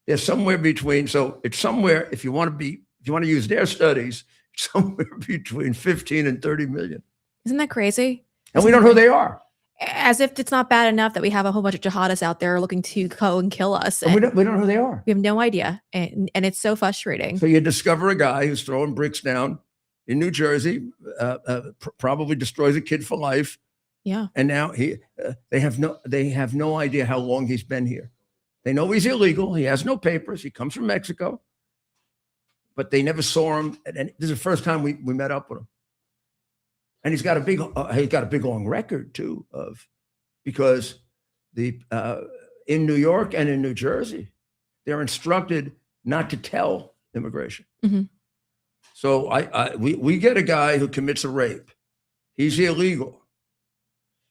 They're somewhere between. So it's somewhere, if you want to use their studies, somewhere between 15 and 30 million. Isn't that crazy? And we don't know who they are. As if it's not bad enough that we have a whole bunch of jihadists out there looking to go and kill us. And we don't know who they are. We have no idea. And it's so frustrating. So you discover a guy who's throwing bricks down in New Jersey, probably destroys a kid for life. Yeah. And now they have no idea how long he's been here. They know he's illegal. He has no papers. He comes from Mexico, but they never saw him. And this is the first time we met up with him. And he's got a big long record too because in New York and in New Jersey, they're instructed not to tell immigration. Mm-hmm. So we get a guy who commits a rape. He's illegal.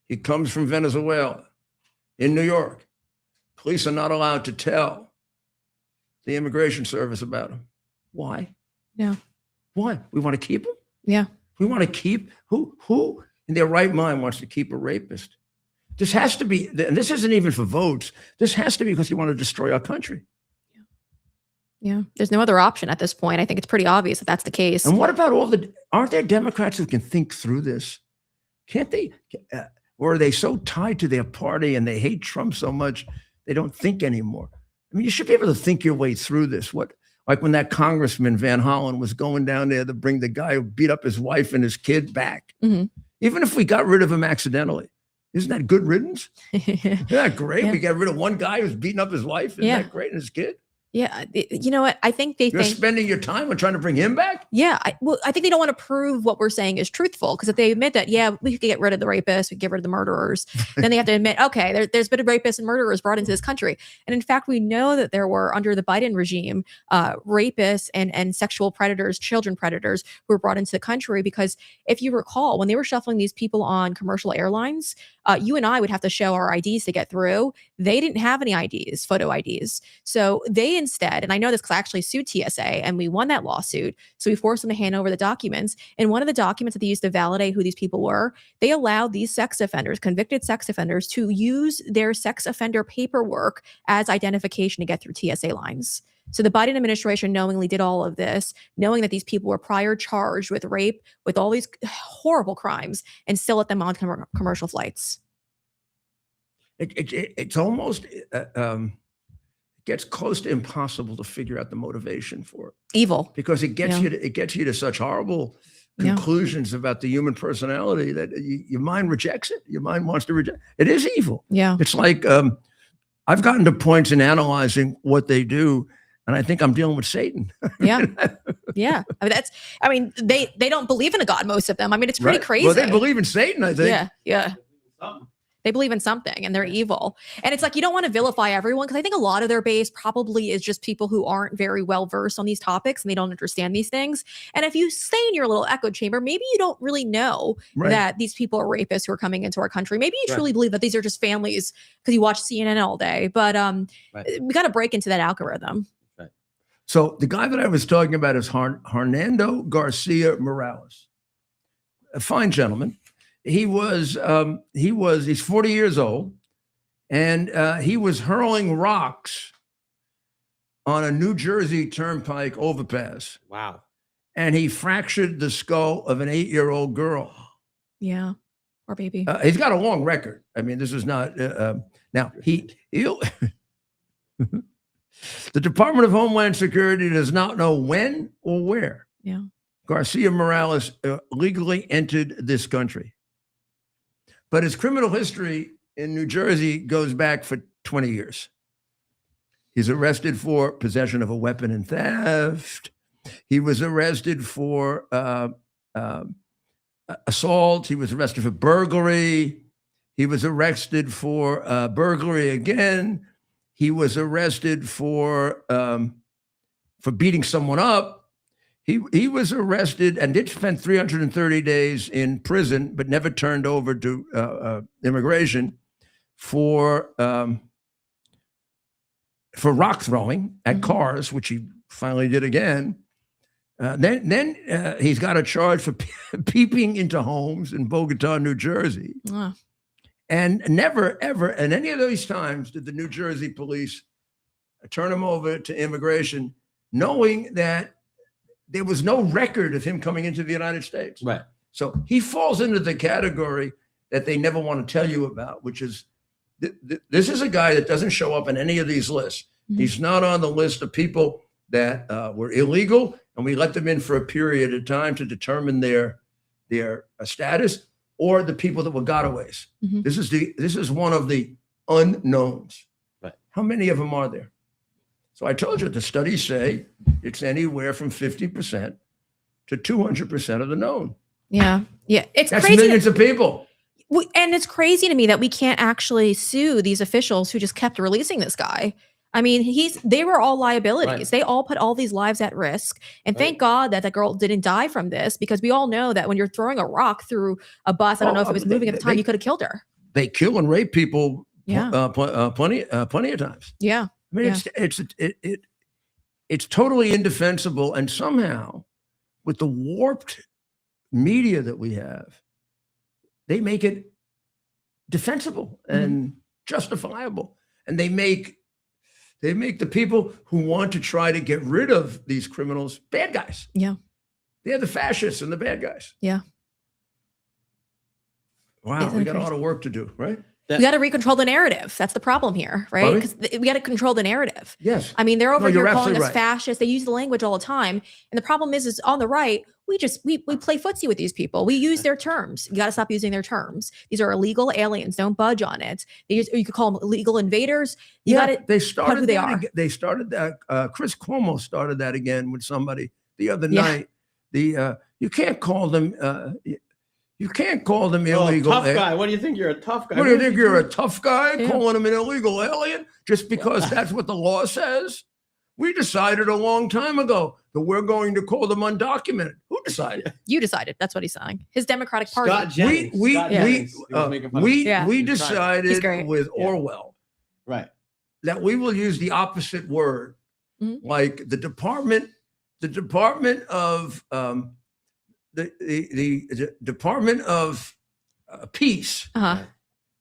He comes from Venezuela in New York. Police are not allowed to tell the immigration service about him. Why? Yeah. Why? We want to keep him? Yeah. We want to keep who in their right mind wants to keep a rapist? This has to be, and this isn't even for votes. This has to be because you want to destroy our country. Yeah. There's no other option at this point. I think it's pretty obvious that that's the case. And what about aren't there Democrats who can think through this? Can't they? Or are they so tied to their party and they hate Trump so much they don't think anymore? I mean, you should be able to think your way through this. Like when that Congressman Van Hollen was going down there to bring the guy who beat up his wife and his kid back. Mm-hmm. Even if we got rid of him accidentally, isn't that good riddance? Isn't that great? Yeah. We got rid of one guy who's beating up his wife. Isn't that great? And his kid? Yeah. You know what? I think You're spending your time on trying to bring him back? Yeah. I think they don't want to prove what we're saying is truthful, because if they admit that, yeah, we could get rid of the rapists, we could get rid of the murderers, then they have to admit, okay, there's been rapists and murderers brought into this country. And in fact, we know that there were, under the Biden regime, rapists and sexual predators, children predators who were brought into the country, because if you recall, when they were shuffling these people on commercial airlines, you and I would have to show our IDs to get through. They didn't have any IDs, photo IDs. So they instead, and I know this because I actually sued TSA and we won that lawsuit. So we forced them to hand over the documents. And one of the documents that they used to validate who these people were, they allowed these sex offenders, convicted sex offenders, to use their sex offender paperwork as identification to get through TSA lines. So the Biden administration knowingly did all of this, knowing that these people were prior charged with rape, with all these horrible crimes, and still let them on commercial flights. It's almost gets close to impossible to figure out the motivation for it. Evil. Because it gets you to such horrible conclusions about the human personality that your mind rejects it. Your mind wants to reject it. Is evil. Yeah. It's like I've gotten to points in analyzing what they do, and I think I'm dealing with Satan. Yeah. Yeah. I mean, they don't believe in a God, most of them. I mean, it's pretty crazy. Well, they believe in Satan, I think. Yeah. Yeah. They believe in something and they're evil. And it's like, you don't want to vilify everyone, because I think a lot of their base probably is just people who aren't very well versed on these topics and they don't understand these things. And if you stay in your little echo chamber, maybe you don't really know that these people are rapists who are coming into our country. Maybe you truly believe that these are just families because you watch CNN all day. But we got to break into that algorithm. So the guy that I was talking about is Hernando Garcia Morales, a fine gentleman. He's 40 years old, and he was hurling rocks on a New Jersey Turnpike overpass. Wow. And he fractured the skull of an 8-year-old girl. Yeah. Poor baby. He's got a long record. I mean, this is not, now he'll the Department of Homeland Security does not know when or where Garcia Morales legally entered this country. But his criminal history in New Jersey goes back for 20 years. He's arrested for possession of a weapon and theft. He was arrested for assault. He was arrested for burglary. He was arrested for burglary again. He was arrested for beating someone up. He was arrested and did spend 330 days in prison, but never turned over to immigration for rock throwing at cars, which he finally did again. Then he's got a charge for peeping into homes in Bogota, New Jersey. And never, ever, and any of those times did the New Jersey police turn him over to immigration, knowing that there was no record of him coming into the United States. Right. So he falls into the category that they never want to tell you about, which is this is a guy that doesn't show up in any of these lists. Mm-hmm. He's not on the list of people that were illegal, and we let them in for a period of time to determine their status, or the people that were gotaways. Mm-hmm. This is one of the unknowns. Right. How many of them are there? So I told you, the studies say it's anywhere from 50% to 200% of the known. Yeah. Yeah. That's crazy. Millions of people. And it's crazy to me that we can't actually sue these officials who just kept releasing this guy. I mean, they were all liabilities. Right. They all put all these lives at risk. And thank God that the girl didn't die from this, because we all know that when you're throwing a rock through a bus, I don't know if it was moving at the time, you could have killed her. They kill and rape people plenty of times. Yeah. I mean, it's totally indefensible. And somehow, with the warped media that we have, they make it defensible and justifiable. And they make the people who want to try to get rid of these criminals bad guys. Yeah. They're the fascists and the bad guys. Yeah. Wow, It's we got a lot crazy. of work to do, right? We got to recontrol the narrative. That's the problem here, right? Pardon me? Because we got to control the narrative. Yes. I mean, they're over No, here you're calling us absolutely right. fascists. They use the language all the time. And the problem is on the right, we play footsie with these people. We use their terms. You got to stop using their terms. These are illegal aliens. Don't budge on it. You could call them illegal invaders. You got to they started who they that are. They started that. Chris Cuomo started that again with somebody the other Yeah. night. You can't call them. You can't call them Oh, illegal. tough guy. What do you think? You're a tough guy. What do you think? You're a tough guy Yeah. calling him an illegal alien just because that's what the law says? We decided a long time ago that we're going to call them undocumented. Who decided? You decided. That's what he's saying. His Democratic Party. Scott Jennings. We Scott Jennings. He was making fun of we Yeah. we He's trying. decided He's great. with Yeah. Orwell Right. that we will use the opposite word, Mhm. like the Department of the Department of Peace Uh-huh.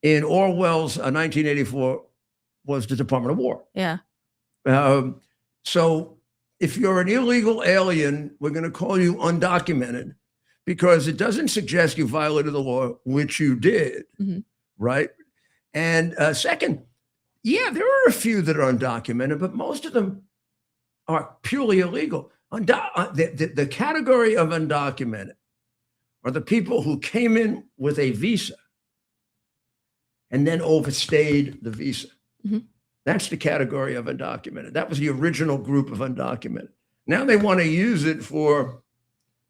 in Orwell's 1984 was the Department of War. Yeah. So if you're an illegal alien, we're going to call you undocumented because it doesn't suggest you violated the law, which you did, Mhm. right? And second, yeah, there are a few that are undocumented, but most of them are purely illegal. The category of undocumented are the people who came in with a visa and then overstayed the visa. Mhm. That's the category of undocumented. That was the original group of undocumented. Now they want to use it for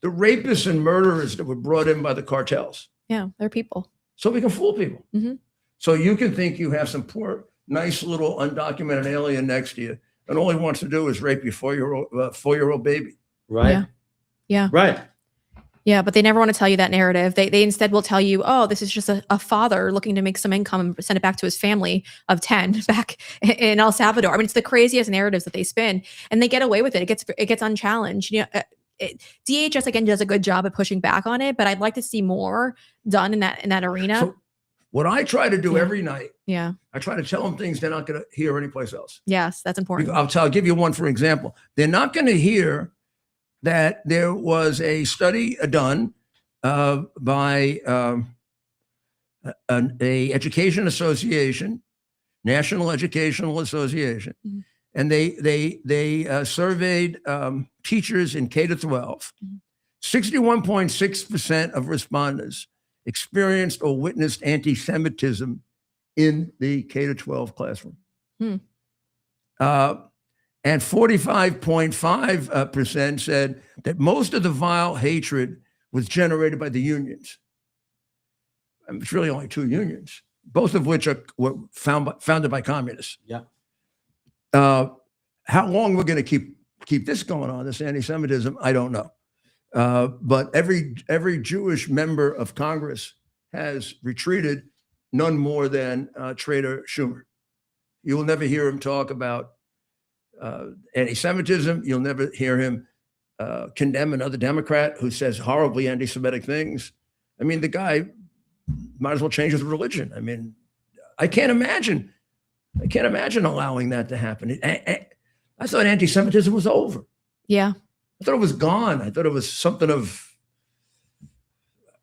the rapists and murderers that were brought in by the cartels. Yeah. They're people. So we can fool people. Mhm. So you can think you have some poor, nice little undocumented alien next to you, and all he wants to do is rape your four-year-old baby. Right. Yeah. Yeah. Right. Yeah, but they never want to tell you that narrative. They instead will tell you, oh, this is just a father looking to make some income and send it back to his family of 10 back in El Salvador. I mean, it's the craziest narratives that they spin, and they get away with it. It gets unchallenged. You know, DHS again does a good job at pushing back on it, but I'd like to see more done in that arena. So what I try to do Yeah. every night, Yeah. I try to tell them things they're not going to hear anyplace else. Yes, that's important. I'll give you one for example. They're not going to hear that there was a study done by a education association, National Educational Association, Mhm. and they surveyed teachers in K to 12. Mhm. 61.6% of respondents experienced or witnessed anti-Semitism in the K to 12 classroom. Hmm. And 45.5% said that most of the vile hatred was generated by the unions. I mean, it's really only two unions, both of which were founded by communists. Yeah. How long we're going to keep this going on, this anti-Semitism, I don't know. But every Jewish member of Congress has retreated, none more than Trader Schumer. You will never hear him talk about anti-Semitism. You'll never hear him condemn another Democrat who says horribly anti-Semitic things. I mean, the guy might as well change his religion. I mean, I can't imagine allowing that to happen. I thought anti-Semitism was over. Yeah. I thought it was gone. I thought it was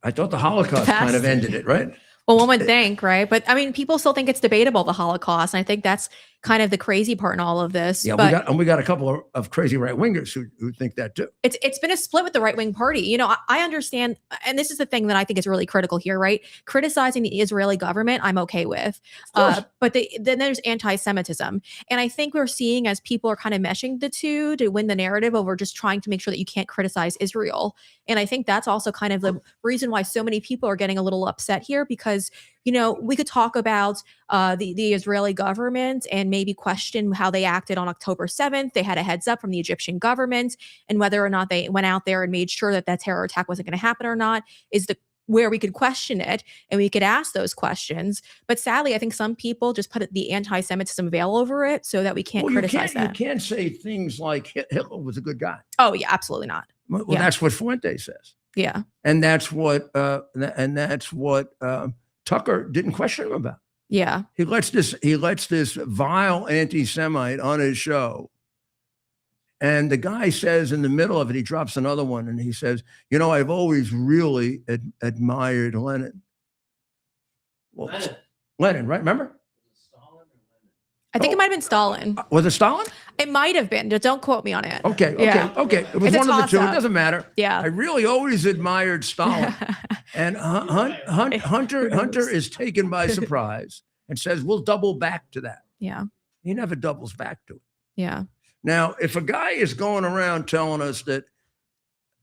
I thought the Holocaust kind of ended it, right? Well, one would think, right? But I mean, people still think it's debatable, the Holocaust. And I think that's kind of the crazy part in all of this. Yeah, but we got a couple of crazy right-wingers who think that too. it's been a split with the right-wing party. You know, I understand, and this is the thing that I think is really critical here, right? Criticizing the Israeli government, I'm okay with. Of course. But then there's anti-Semitism. And I think we're seeing as people are kind of meshing the two to win the narrative over just trying to make sure that you can't criticize Israel. And I think that's also kind of the reason why so many people are getting a little upset here, because, you know, we could talk about the Israeli government and maybe question how they acted on October 7th. They had a heads up from the Egyptian government, and whether or not they went out there and made sure that terror attack wasn't going to happen or not is where we could question it and we could ask those questions. But sadly, I think some people just put the anti-Semitism veil over it so that we can't Well, criticize you that. can't say things like Hitler was a good guy. Oh yeah, absolutely not. Well, Yeah. that's what Fuente says, Yeah. and that's what Tucker didn't question him about. Yeah. He lets this vile anti-Semite on his show. And the guy says in the middle of it, he drops another one and he says, I've always really admired Lenin. Well, Lenin, right? Remember? I think it might have been Stalin. Was it Stalin? It might have been. Don't quote me on it. Okay. Yeah. It was It's a one of the two. It toss-up. doesn't matter. Yeah. I really always admired Stalin. And Hunter is taken by surprise and says, we'll double back to that. Yeah. He never doubles back to it. Yeah. Now, if a guy is going around telling us that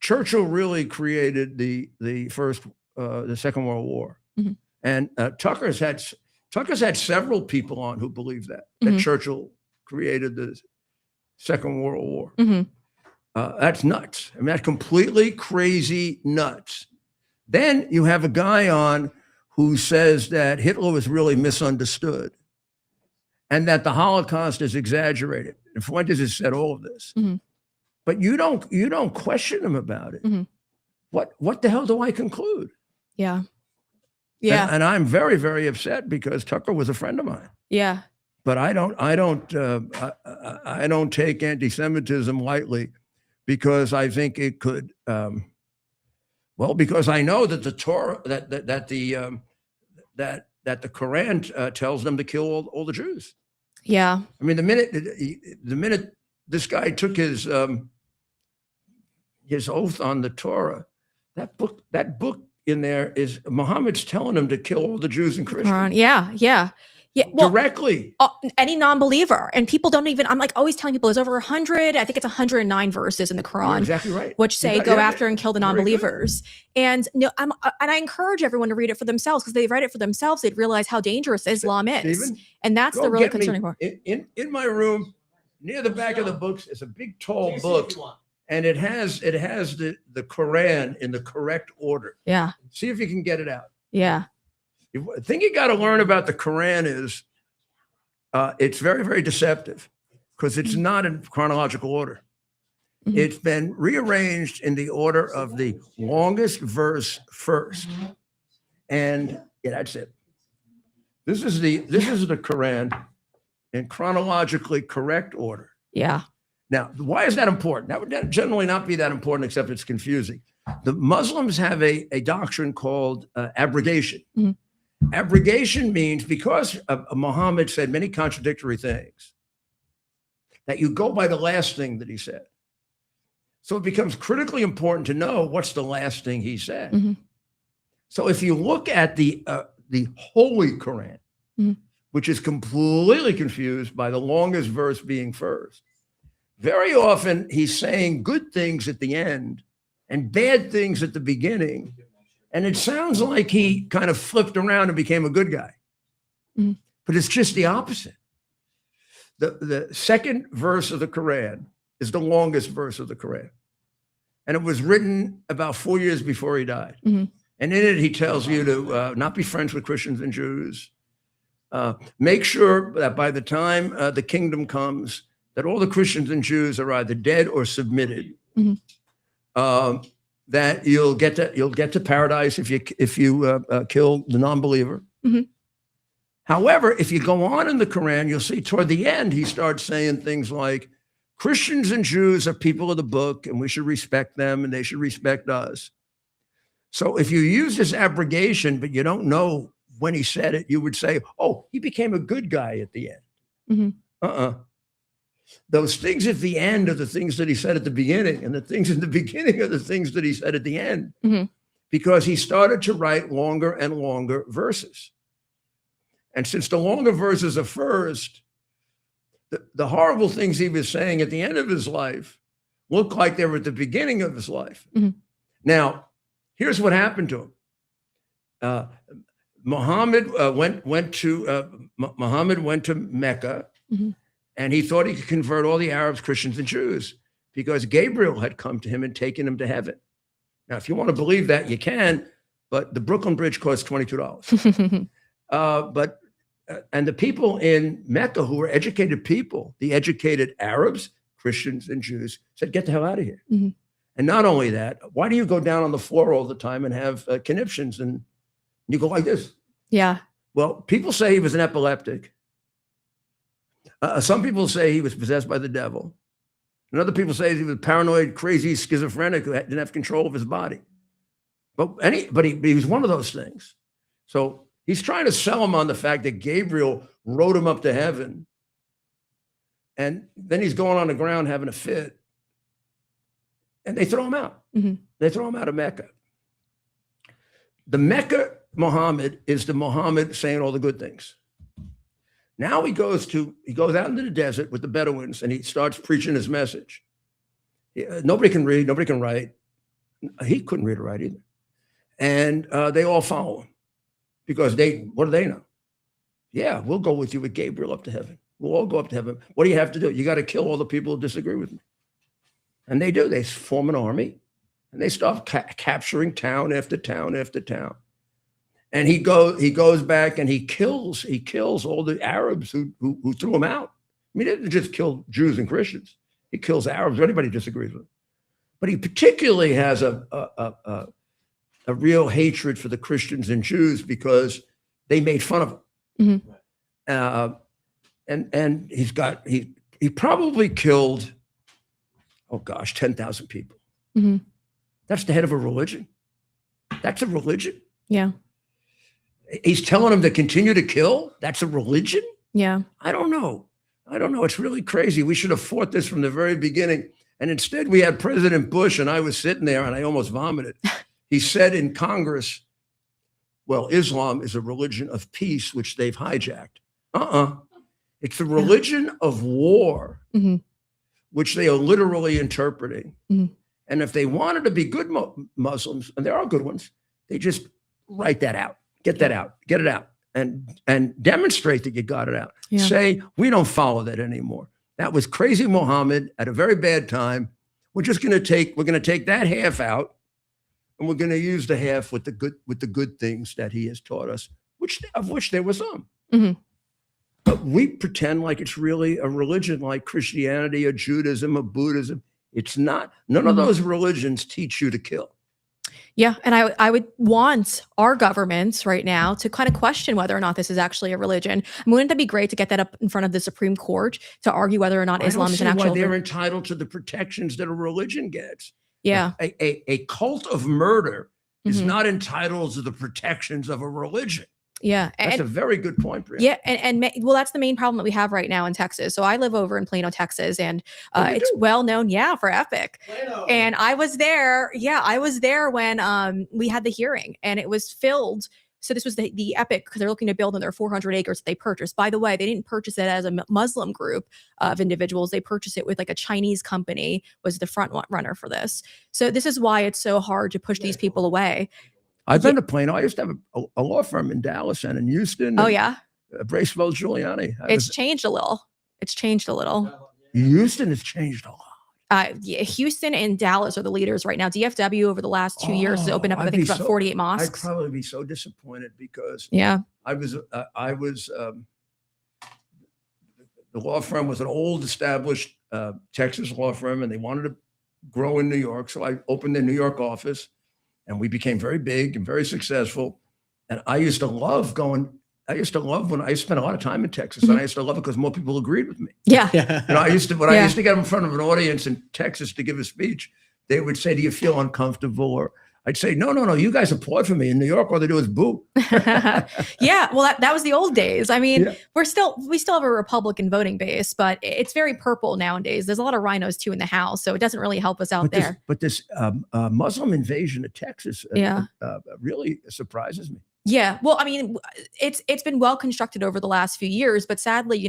Churchill really created the Second World War, mm-hmm. and Tucker's had several people on who believe that mm-hmm. Churchill created the Second World War. Mm-hmm. That's nuts. I mean, that's completely crazy nuts. Then you have a guy on who says that Hitler was really misunderstood and that the Holocaust is exaggerated. And Fuentes has said all of this, mm-hmm. but you don't question him about it. Mm-hmm. What the hell do I conclude? Yeah. Yeah. And I'm very, very upset because Tucker was a friend of mine. Yeah. But I don't take anti-Semitism lightly because I think it could. Because I know that the Torah that the Quran tells them to kill all the Jews. Yeah. I mean, the minute this guy took his oath on the Torah, that book in there is Muhammad's telling him to kill all the Jews and Christians. Yeah. Yeah. Yeah. Well, directly. Any non-believer. And people don't even, I'm like always telling people there's over 100, I think it's 109 verses in the Quran. You're exactly right. Which say go after and kill the non-believers. And and I encourage everyone to read it for themselves because they read it for themselves, they'd realize how dangerous Islam is. Stephen, and that's the really concerning part. In my room, near the back of the books, is a big tall book. And it has the Quran in the correct order. Yeah. See if you can get it out. Yeah. The thing you got to learn about the Quran is it's very, very deceptive because it's not in chronological order. Mm-hmm. It's been rearranged in the order of the longest verse first. And that's it. This is the Quran in chronologically correct order. Yeah. Now, why is that important? That would generally not be that important, except it's confusing. The Muslims have a doctrine called abrogation. Mm-hmm. Abrogation means because Muhammad said many contradictory things, that you go by the last thing that he said. So it becomes critically important to know what's the last thing he said. Mm-hmm. So if you look at the Holy Quran, mm-hmm. which is completely confused by the longest verse being first, very often he's saying good things at the end and bad things at the beginning. And it sounds like he kind of flipped around and became a good guy. Mm-hmm. But it's just the opposite. The second verse of the Quran is the longest verse of the Quran. And it was written about 4 years before he died. Mm-hmm. And in it, he tells you to not be friends with Christians and Jews. Make sure that by the time the kingdom comes, that all the Christians and Jews are either dead or submitted. Mm-hmm. That you'll get to paradise if you kill the non-believer. Mm-hmm. However, if you go on in the Quran, you'll see toward the end he starts saying things like, Christians and Jews are people of the book, and we should respect them, and they should respect us. So if you use this abrogation, but you don't know when he said it, you would say, "Oh, he became a good guy at the end." Mm-hmm. Those things at the end are the things that he said at the beginning, and the things in the beginning are the things that he said at the end, mm-hmm. because he started to write longer and longer verses. And since the longer verses are first, the horrible things he was saying at the end of his life look like they were at the beginning of his life. Mm-hmm. Now, here's what happened to him. Muhammad went to Mecca. Mm-hmm. And he thought he could convert all the Arabs, Christians, and Jews because Gabriel had come to him and taken him to heaven. Now, if you want to believe that, you can, but the Brooklyn Bridge cost $22. And the people in Mecca who were educated people, the educated Arabs, Christians, and Jews said, get the hell out of here. Mhm. And not only that, why do you go down on the floor all the time and have conniptions and you go like this? Yeah. Well, people say he was an epileptic. Some people say he was possessed by the devil. And other people say he was paranoid, crazy, schizophrenic who didn't have control of his body. But he was one of those things. So he's trying to sell him on the fact that Gabriel rode him up to heaven. And then he's going on the ground having a fit. And they throw him out. Mhm. They throw him out of Mecca. The Mecca Muhammad is the Muhammad saying all the good things. Now he goes out into the desert with the Bedouins and he starts preaching his message. Nobody can read, nobody can write. He couldn't read or write either. And they all follow him because what do they know? Yeah, we'll go with you with Gabriel up to heaven. We'll all go up to heaven. What do you have to do? You got to kill all the people who disagree with me. And they do. They form an army and they start capturing town after town after town. And he goes back and he kills all the Arabs who threw him out. I mean, he didn't just kill Jews and Christians. He kills Arabs, anybody disagrees with him. But he particularly has a real hatred for the Christians and Jews because they made fun of him. Mhm. And he probably killed, 10,000 people. Mhm. That's the head of a religion. That's a religion. Yeah. He's telling them to continue to kill. That's a religion. Yeah. I don't know. It's really crazy. We should have fought this from the very beginning. And instead we had President Bush and I was sitting there and I almost vomited. He said in Congress, well, Islam is a religion of peace, which they've hijacked. It's a religion of war, Mhm. which they are literally interpreting. Mhm. And if they wanted to be good Muslims, and there are good ones, they just write that out, get that out, get it out, and demonstrate that you got it out. Yeah. Say, we don't follow that anymore. That was crazy Muhammad at a very bad time. We're going to take that half out, and we're going to use the half with the good things that he has taught us, of which there were some. Mhm. But we pretend like it's really a religion like Christianity or Judaism or Buddhism. It's not. None of those religions teach you to kill. Yeah. And I would want our governments right now to kind of question whether or not this is actually a religion. I mean, wouldn't that be great to get that up in front of the Supreme Court to argue whether or not Islam is an actual religion? They're entitled to the protections that a religion gets. Yeah. A cult of murder is Mhm. not entitled to the protections of a religion. Yeah. That's a very good point, Brian. Yeah, well, that's the main problem that we have right now in Texas. So I live over in Plano, Texas, and Oh, you it's do? well known, for Epic. Plano. And I was there. Yeah, I was there when we had the hearing, and it was filled. So this was the Epic because they're looking to build on their 400 acres that they purchased. By the way, they didn't purchase it as a Muslim group of individuals. They purchased it with like a Chinese company was the front runner for this. So this is why it's so hard to push these people away. I've been to Plano. I used to have a law firm in Dallas and in Houston. Oh and, yeah, Bracewell Giuliani. it's changed a little. It's changed a little. Houston has changed a lot. Yeah, Houston and Dallas are the leaders right now. DFW over the last 2 years has opened up, I think, about 48 I'd mosques. probably be so disappointed because Yeah. the law firm was an old established Texas law firm and they wanted to grow in New York. So I opened the New York office and we became very big and very successful. And I used to love when I spent a lot of time in Texas and I used to love it because more people agreed with me. Yeah. I used to get in front of an audience in Texas to give a speech, they would say, do you feel uncomfortable? Or I'd say, no, you guys applaud for me. In New York, all they do is boo. Yeah. Well, that was the old days. I mean, Yeah. we still have a Republican voting base, but it's very purple nowadays. There's a lot of rhinos too in the House, so it doesn't really help us out there. But this Muslim invasion of Texas really surprises me. Yeah. Well, I mean, it's been well constructed over the last few years, but sadly,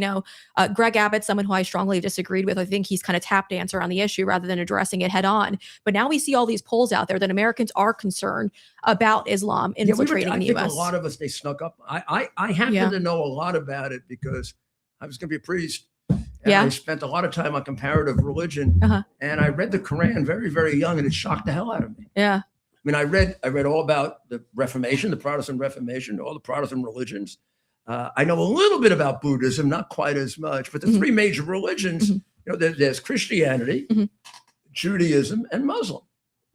Greg Abbott, someone who I strongly disagreed with, I think he's kind of tap dancer on the issue rather than addressing it head on. But now we see all these polls out there that Americans are concerned about Islam infiltrating the I think U.S. a lot of us, they snuck up. I happen to know a lot about it because I was going to be a priest. And I spent a lot of time on comparative religion. And I read the Quran very, very young and it shocked the hell out of me. Yeah. I mean, I read all about the Reformation, the Protestant Reformation, all the Protestant religions. I know a little bit about Buddhism, not quite as much, but the three major religions, you know, there's Christianity, Judaism, and Muslim.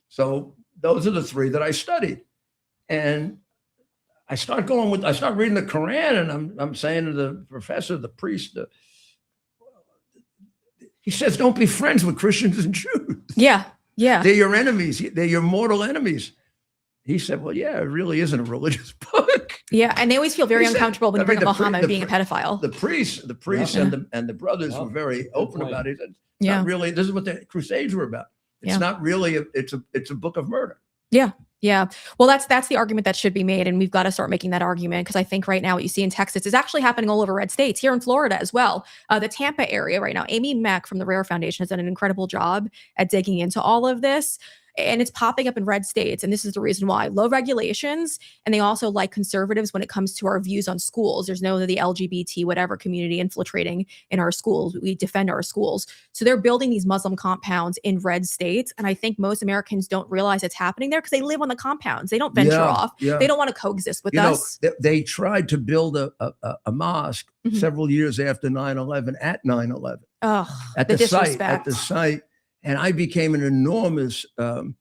So those are the three that I studied. And I start reading the Quran, and I'm saying to the professor, the priest, he says, don't be friends with Christians and Jews. Yeah. They're your enemies. They're your mortal enemies. He said, well, yeah, it really isn't a religious book. Yeah. And they always feel very uncomfortable when you bring up Homan being a pedophile. The priests and the brothers were very open about it. It's not really, this is what the Crusades were about. It's not really, it's a book of murder. Yeah. Well, that's the argument that should be made. And we've got to start making that argument, because I think right now what you see in Texas is actually happening all over red states, here in Florida as well. The Tampa area right now, Amy Mack from the Rare Foundation has done an incredible job at digging into all of this. And it's popping up in red states. And this is the reason why. Low regulations. And they also like conservatives when it comes to our views on schools. There's no the LGBT, whatever community infiltrating in our schools. We defend our schools. So they're building these Muslim compounds in red states. And I think most Americans don't realize it's happening there because they live on the compounds. They don't venture off. They don't want to coexist with us. They tried to build a mosque several years after 9/11 at 9/11. At the site. And I became an enormous opponent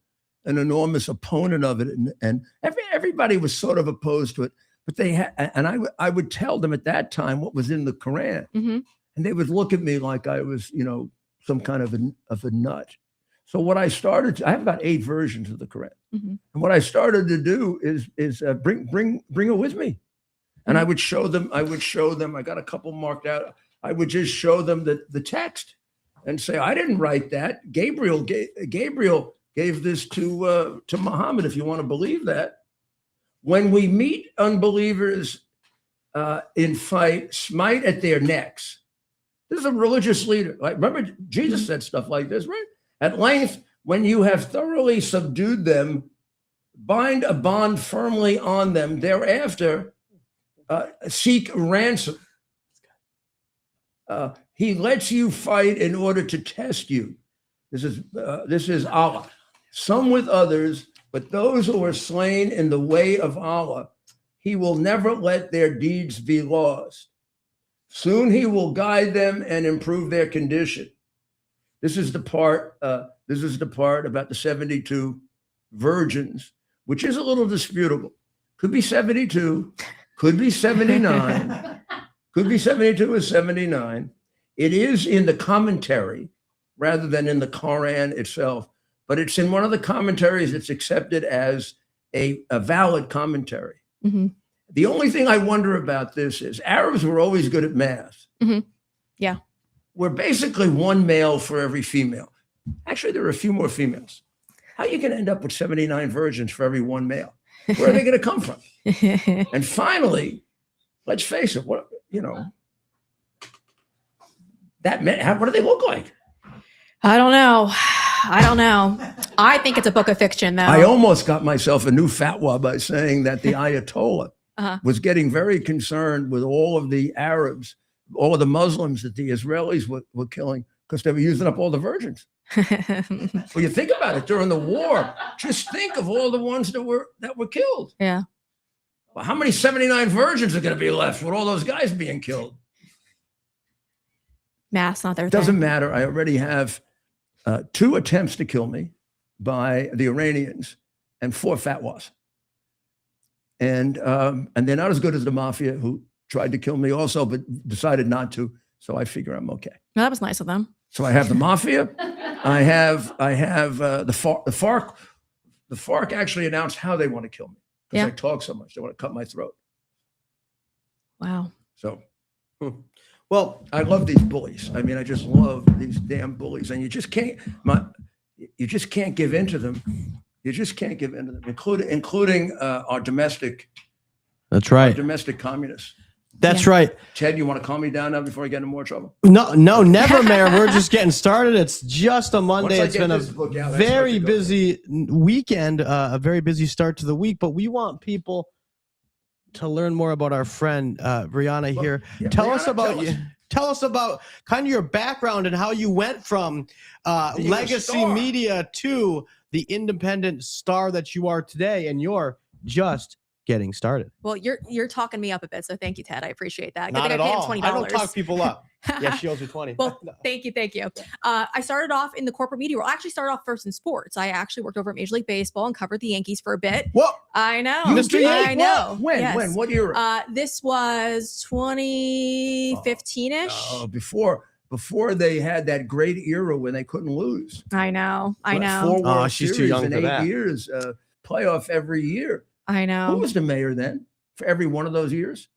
of it, and everybody was sort of opposed to it. But they had, and I would tell them at that time what was in the Quran, and they would look at me like I was, you know, some kind of a nut. So what I started, I have about 8 versions of the Quran, and what I started to do is bring it with me, and I would show them. I got a couple marked out. I would just show them the text. And say, I didn't write that. Gabriel gave this to Muhammad, if you want to believe that. When we meet unbelievers in fight, smite at their necks. This is a religious leader. Like, remember, Jesus said stuff like this, right? At length, when you have thoroughly subdued them, bind a bond firmly on them. Thereafter, seek ransom. He lets you fight in order to test you. This is Allah. Some with others, but those who are slain in the way of Allah, he will never let their deeds be lost. Soon he will guide them and improve their condition. This is the part about the 72 virgins, which is a little disputable. Could be 72, could be 79, could be 72 or 79. It is in the commentary rather than in the Quran itself, but it's in one of the commentaries. It's accepted as a valid commentary. The only thing I wonder about this is Arabs were always good at math. Yeah. We're basically one male for every female. Actually, there are a few more females. How are you going to end up with 79 virgins for every one male? Where are they going to come from? And finally, let's face it, what do they look like? I don't know. I think it's a book of fiction, though. I almost got myself a new fatwa by saying that the Ayatollah was getting very concerned with all of the Arabs, all of the Muslims that the Israelis were killing because they were using up all the virgins. Well, you think about it, during the war, just think of all the ones that were killed. Yeah. Well, how many 79 virgins are going to be left with all those guys being killed? Math's not their thing. Doesn't matter. I already have 2 attempts to kill me by the Iranians and 4 fatwas. And they're not as good as the mafia, who tried to kill me also, but decided not to. So I figure I'm okay. Well, that was nice of them. So I have the mafia. I have the FARC. The FARC actually announced how they want to kill me because I talk so much. They want to cut my throat. Wow. So. Well, I love these bullies. I mean, I just love these damn bullies, and you just can't give in to them. You just can't give in to them, including our domestic. That's right. Our domestic communists. That's right. Ted, you want to calm me down now before I get in more trouble? No, never, Mayor. We're just getting started. It's just a Monday. It's been a very busy weekend, a very busy start to the week, but we want people to learn more about our friend Brianna here. Yeah, Tell Brianna, us about you. tell us about kind of your background and how you went from legacy media to the independent star that you are today, and you're just getting started. Well, you're talking me up a bit, so thank you, Ted. I appreciate that. Not Good at thing I paid him all. $20. I don't talk people up. Yeah, she owes me 20. Well, thank you. I started off in the corporate media world. I actually started off first in sports. I actually worked over at Major League Baseball and covered the Yankees for a bit. What? I know. You did? I know. When? Yes. When? What era? This was 2015-ish. Before they had that great era when they couldn't lose. I know. 4 World she's too Series young in for 8 that. years, playoff every year. I know. Who was the mayor then for every one of those years?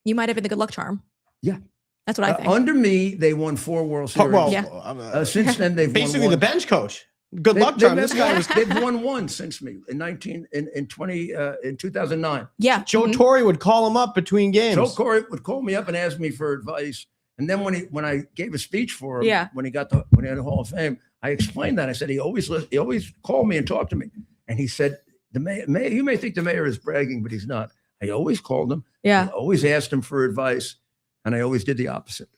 You might have been the good luck charm. Yeah. That's what I think. Under me, they won 4 World Series. Well, Yeah. Since then, they've basically won the one. bench coach. Good luck, John. This guy was. They've won one since me in 2009. Yeah. Joe Torre would call him up between games. Joe Corey would call me up and ask me for advice. And then when I gave a speech for him, Yeah. when he had the Hall of Fame, I explained that. I said he always called me and talked to me. And he said, the mayor, you may think the mayor is bragging, but he's not. I always called him. Yeah. I always asked him for advice. And I always did the opposite.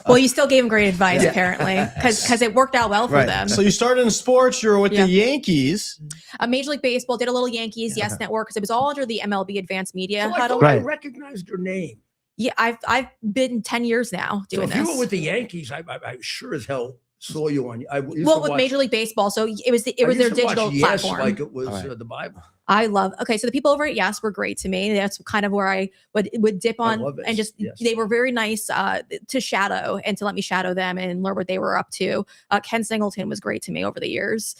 Well, you still gave him great advice, apparently, because it worked out well for them. So you started in sports. You were with the Yankees. Major League Baseball, did a little Yankees, Yes Network, because it was all under the MLB Advanced Media So huddle. I recognized your name. Yeah, I've been 10 years now doing So if this. you were with the Yankees, I sure as hell saw you on. With Major League Baseball, so it was their digital platform. Like it was the Bible. I love. Okay, so the people over at Yes were great to me. That's kind of where I would dip on and just they were very nice to shadow and to let me shadow them and learn what they were up to. Ken Singleton was great to me over the years.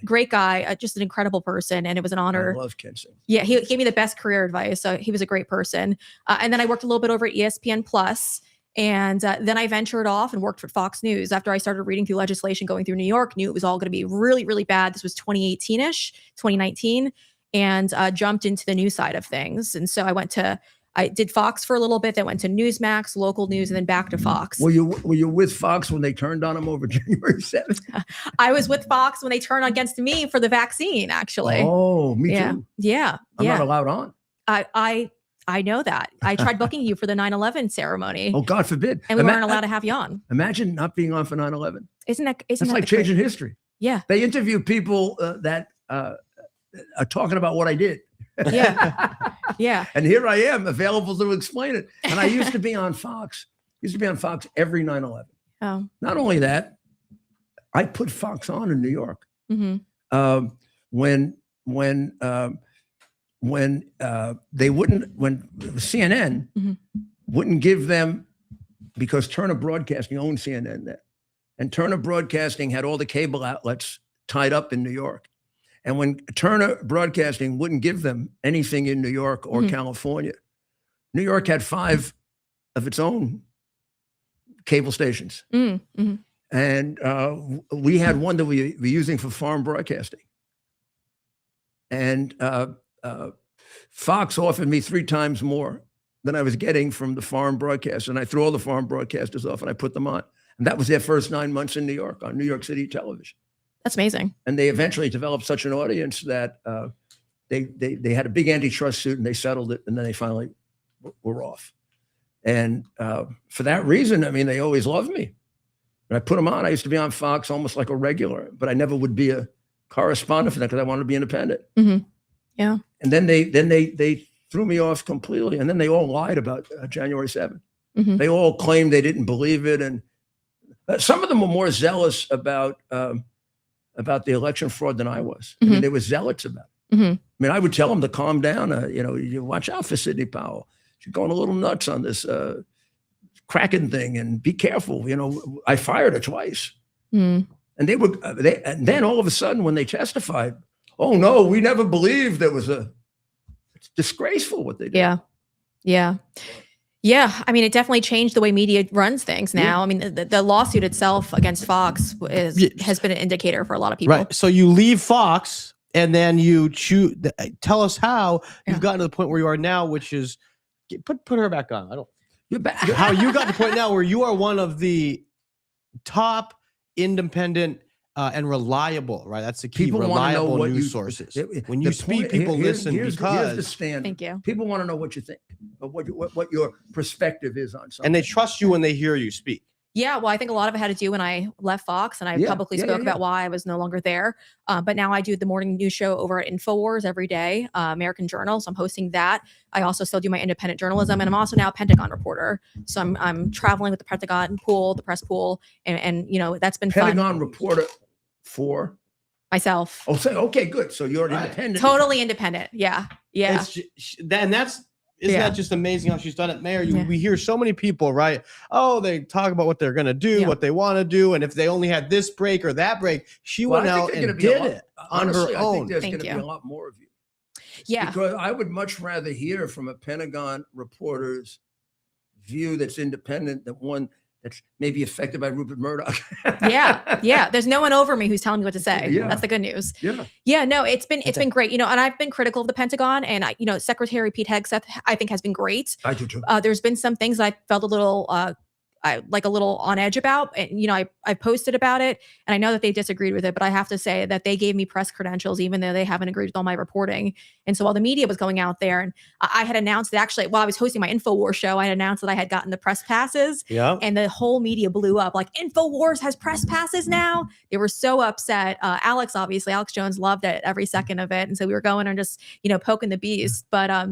Great guy, just an incredible person, and it was an honor. I love Ken Singleton. Yeah, he gave me the best career advice. So he was a great person. And then I worked a little bit over at ESPN Plus. And then I ventured off and worked for Fox News after I started reading through legislation going through New York, knew it was all going to be really, really bad. This was 2018-ish, 2019, and jumped into the news side of things. And so I did Fox for a little bit, then went to Newsmax, local news, and then back to Fox. Were you with Fox when they turned on him over January 7th? I was with Fox when they turned against me for the vaccine, actually. Oh, me too. Yeah. I'm not allowed on. I know that. I tried booking you for the 9/11 ceremony. Oh, God forbid. And we weren't allowed to have you on. Imagine not being on for 9/11. Isn't that like changing history. Yeah. They interview people that are talking about what I did. Yeah. Yeah. And here I am available to explain it. And I used to be on Fox. Every 9/11. Oh. Not only that, I put Fox on in New York. Mm-hmm. When CNN wouldn't give them, because Turner Broadcasting owned CNN then, and Turner Broadcasting had all the cable outlets tied up in New York. And when Turner Broadcasting wouldn't give them anything in New York or California, New York had 5 of its own cable stations. Mm-hmm. And we had one that we were using for foreign broadcasting. And Fox offered me 3 times more than I was getting from the foreign broadcasters. And I threw all the foreign broadcasters off and I put them on. And that was their first 9 months in New York on New York City television. That's amazing. And they eventually developed such an audience that they had a big antitrust suit and they settled it. And then they finally were off. And for that reason, I mean, they always loved me. When I put them on, I used to be on Fox almost like a regular, but I never would be a correspondent for them because I wanted to be independent. Mm-hmm. Yeah. And then they threw me off completely. And then they all lied about January 7th. Mm-hmm. They all claimed they didn't believe it. And some of them were more zealous about the election fraud than I was. I mean, they were zealots about it. Mm-hmm. I mean, I would tell them to calm down. You watch out for Sidney Powell. She's going a little nuts on this Kraken thing, and be careful. I fired her twice. Mm. And and then all of a sudden when they testified, oh no, we never believed there was it's disgraceful what they did. Yeah. Yeah. Yeah. I mean, it definitely changed the way media runs things now. Yeah. I mean, the lawsuit itself against Fox has been an indicator for a lot of people. Right. So you leave Fox and then you choose. Tell us how you've gotten to the point where you are now, which is put her back on. I don't. You're back. How you got to the point now where you are one of the top independent and reliable, right? That's the key. People want to know reliable what news sources. When you speak, people listen here's because the standard. Thank you. People want to know what you think, what your perspective is on something. and they trust you when they hear you speak. Yeah, well, I think a lot of it had to do when I left Fox and I publicly spoke about why I was no longer there. But now I do the morning news show over at InfoWars every day, American Journal. So I'm hosting that. I also still do my independent journalism, and I'm also now a Pentagon reporter. So I'm traveling with the Pentagon pool, the press pool, and you know that's been Pentagon fun. reporter for Myself. Oh, so okay, good. So you're independent. Totally independent. Yeah, yeah. And that's. Isn't that just amazing how she's done it, Mayor? We hear so many people, right? Oh, they talk about what they're going to do, what they want to do. And if they only had this break or that break, she went out and did it on her own. I think there's going to be a lot more of you. Yeah. Because I would much rather hear from a Pentagon reporter's view that's independent than one that's maybe affected by Rupert Murdoch. Yeah. There's no one over me who's telling me what to say. Yeah. That's the good news. Yeah. No, it's been great. You know, and I've been critical of the Pentagon, and Secretary Pete Hegseth, I think, has been great. I do too. There's been some things I felt a little on edge about, and I posted about it, and I know that they disagreed with it, but I have to say that they gave me press credentials even though they haven't agreed with all my reporting. And so while the media was going out there, and I had announced that actually while I was hosting my InfoWars show, I had announced that I had gotten the press passes, and the whole media blew up like, InfoWars has press passes now. They were so upset. Alex Jones loved it, every second of it, and so we were going and just poking the beast. But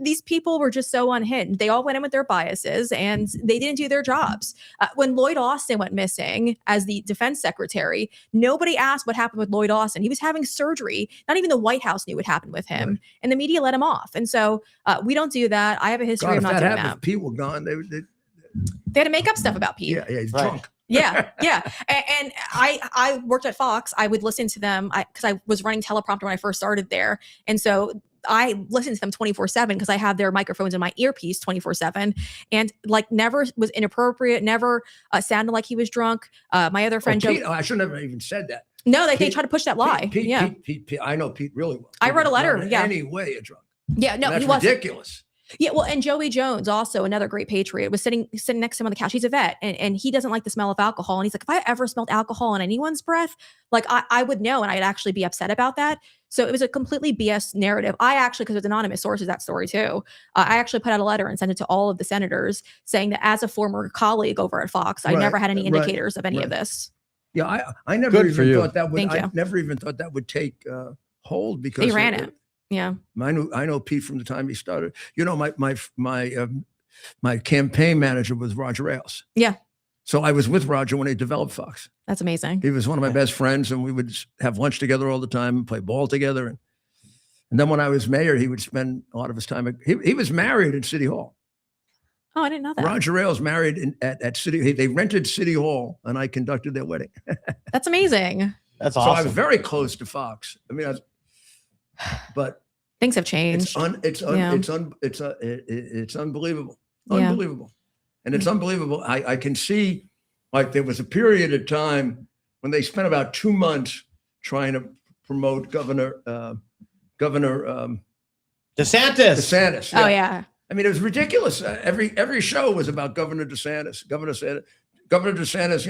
these people were just so unhinged. They all went in with their biases, and they didn't do their jobs. When Lloyd Austin went missing as the defense secretary, nobody asked what happened with Lloyd Austin. He was having surgery. Not even the White House knew what happened with him, and the media let him off. And so we don't do that. I have a history of not doing that. If Pete were gone, they had to make up stuff about Pete. Yeah, he's drunk. Yeah. And I worked at Fox. I would listen to them because I was running teleprompter when I first started there. And so I listened to them 24/7 because I have their microphones in my earpiece 24/7, and never was inappropriate, never sounded like he was drunk. My other friend Pete, I should never even said that. No, they try to push that lie. Pete, I know Pete really well. I wrote a letter. Anyway, a drunk. Yeah, no, that's he wasn't. ridiculous. Yeah, well, and Joey Jones, also another great patriot, was sitting next to him on the couch. He's a vet, and he doesn't like the smell of alcohol. And he's like, if I ever smelled alcohol on anyone's breath, I would know, and I'd actually be upset about that. So it was a completely BS narrative. I actually, because it's anonymous sources, that story too. I actually put out a letter and sent it to all of the senators saying that as a former colleague over at Fox, I never had any indicators of any of this. Yeah, I never even thought that would. Thank you. I never even thought that would take hold because he ran it. Yeah, I know Pete from the time he started. My campaign manager was Roger Ailes. Yeah. So I was with Roger when he developed Fox. That's amazing. He was one of my best friends, and we would have lunch together all the time and play ball together. And then when I was mayor, he would spend a lot of his time. He was married at City Hall. Oh, I didn't know that. Roger Ailes married at City. They rented City Hall, and I conducted their wedding. That's amazing. That's awesome. So I'm very close to Fox. I mean, but things have changed. It's unbelievable. Unbelievable. And it's unbelievable. I can see, there was a period of time when they spent about 2 months trying to promote Governor DeSantis. Oh yeah. I mean, it was ridiculous. Every show was about Governor DeSantis. Governor DeSantis,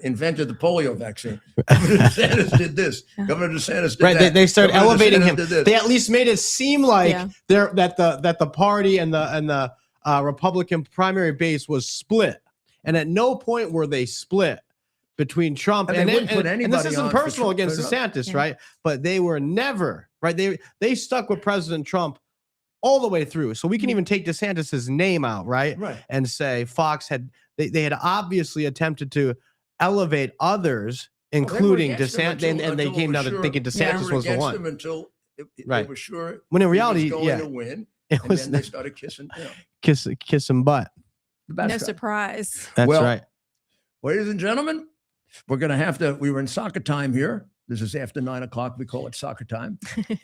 invented the polio vaccine. Governor DeSantis did this. Governor DeSantis did that. They started Governor elevating DeSantis him. They at least made it seem like that the party and the Republican primary base was split, and at no point were they split between Trump and this isn't personal against DeSantis, right? But they were never right. They stuck with President Trump all the way through. So we can even take DeSantis's name out, right? And say Fox they had obviously attempted to elevate others, including DeSantis, and they came down to thinking DeSantis was the one. Until they were sure when in reality, he was going to win, and then they started kissing, kissing butt. No surprise. That's right. Ladies and gentlemen, we're going to have to. We were in soccer time here. This is after 9 o'clock. We call it soccer time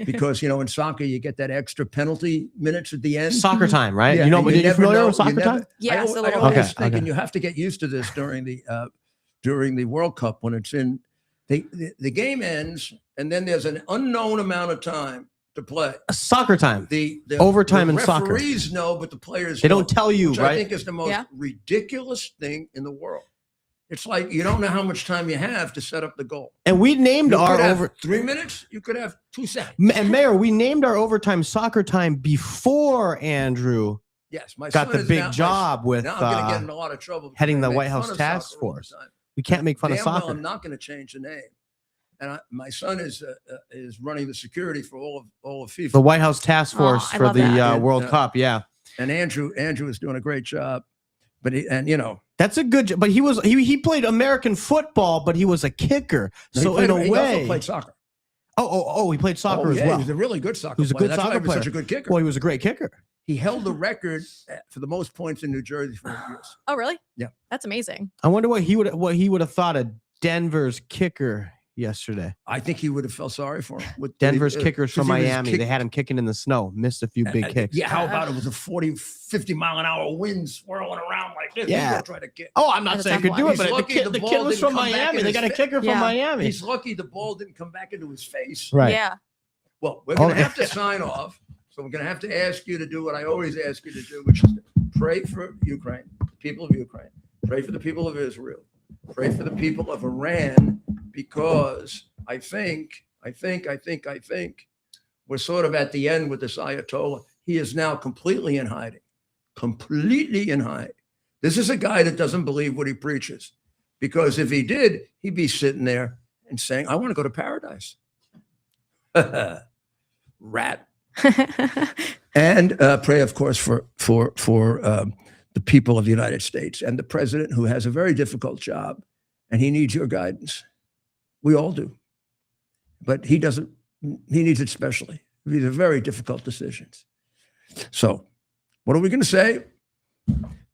because, in soccer, you get that extra penalty minutes at the end. Soccer time, right? Yeah, you're familiar with soccer time? Yes, I always think, and you have to get used to this during the World Cup when it's in the game ends, and then there's an unknown amount of time to play. Soccer time. The overtime in soccer. The referees know, but the players don't tell you, which right? I think is the most ridiculous thing in the world. It's like you don't know how much time you have to set up the goal. And we named You our could have over 3 minutes. You could have 2 seconds. and Mayor, we named our overtime soccer time before Andrew Yes, my got son the is big now- job with Now I'm going to get in a lot of trouble. because heading I the make White fun House of task soccer all the force. time. We can't make fun of Damn well soccer. I'm not going to change the name. And my son is running the security for all of FIFA. The White House task Oh, force I for love the that. World Cup. Yeah, And Andrew is doing a great job. But that's a good job. But he played American football, but he was a kicker. So he in a also way, played soccer. oh, he played soccer as He well. was a really good soccer He was a player. good That's why soccer he was player. such a good kicker. Well, he was a great kicker. He held the record for the most points in New Jersey for years. Oh, really? Yeah. That's amazing. I wonder what he would have thought of Denver's kicker yesterday. I think he would have felt sorry for him. With Denver's the, kickers from 'cause he was Miami. They had him kicking in the snow, missed a few big kicks. Yeah, how about it was a 40, 50 mile an hour wind swirling around like this? Yeah. He's gonna try to kick. Oh, I'm not That's a saying I tough could do one. it, but He's the lucky kid, the the ball kid was didn't from come back Miami. in They his got a face. kicker Yeah. from Miami. He's lucky the ball didn't come back into his face. Right. Yeah. Well, we're going Oh, to have to sign off. So we're going to have to ask you to do what I always ask you to do, which is to pray for Ukraine, the people of Ukraine. Pray for the people of Israel. Pray for the people of Iran, because I think we're sort of at the end with this Ayatollah. He is now completely in hiding. Completely in hiding. This is a guy that doesn't believe what he preaches, because if he did, he'd be sitting there and saying, I want to go to paradise. Rat. And pray, of course, for the people of the United States and the president, who has a very difficult job, and he needs your guidance. We all do, but he doesn't. He needs it specially. These are very difficult decisions. So, what are we going to say?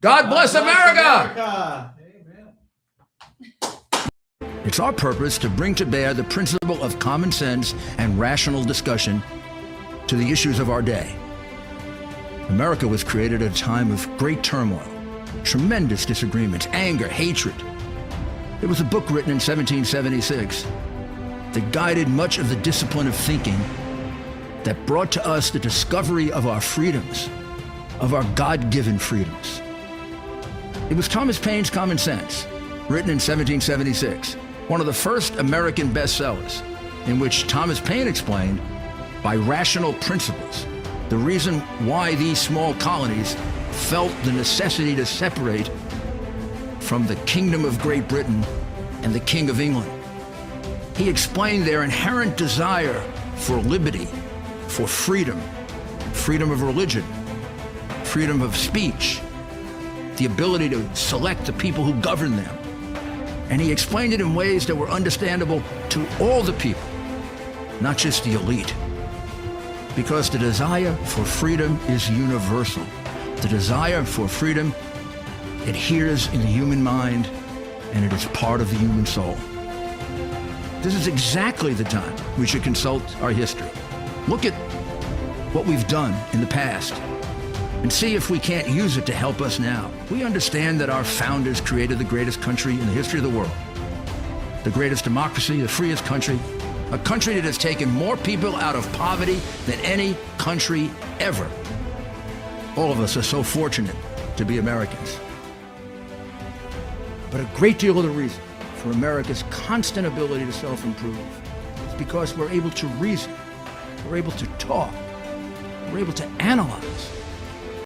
God bless America. It's our purpose to bring to bear the principle of common sense and rational discussion to the issues of our day. America was created at a time of great turmoil, tremendous disagreements, anger, hatred. There was a book written in 1776 that guided much of the discipline of thinking that brought to us the discovery of our freedoms, of our God-given freedoms. It was Thomas Paine's Common Sense, written in 1776, one of the first American bestsellers, in which Thomas Paine explained, by rational principles, the reason why these small colonies felt the necessity to separate from the Kingdom of Great Britain and the King of England. He explained their inherent desire for liberty, for freedom, freedom of religion, freedom of speech, the ability to select the people who govern them. And he explained it in ways that were understandable to all the people, not just the elite. Because the desire for freedom is universal. The desire for freedom adheres in the human mind, and it is part of the human soul. This is exactly the time we should consult our history. Look at what we've done in the past and see if we can't use it to help us now. We understand that our founders created the greatest country in the history of the world, the greatest democracy, the freest country, a country that has taken more people out of poverty than any country ever. All of us are so fortunate to be Americans. But a great deal of the reason for America's constant ability to self-improve is because we're able to reason, we're able to talk, we're able to analyze,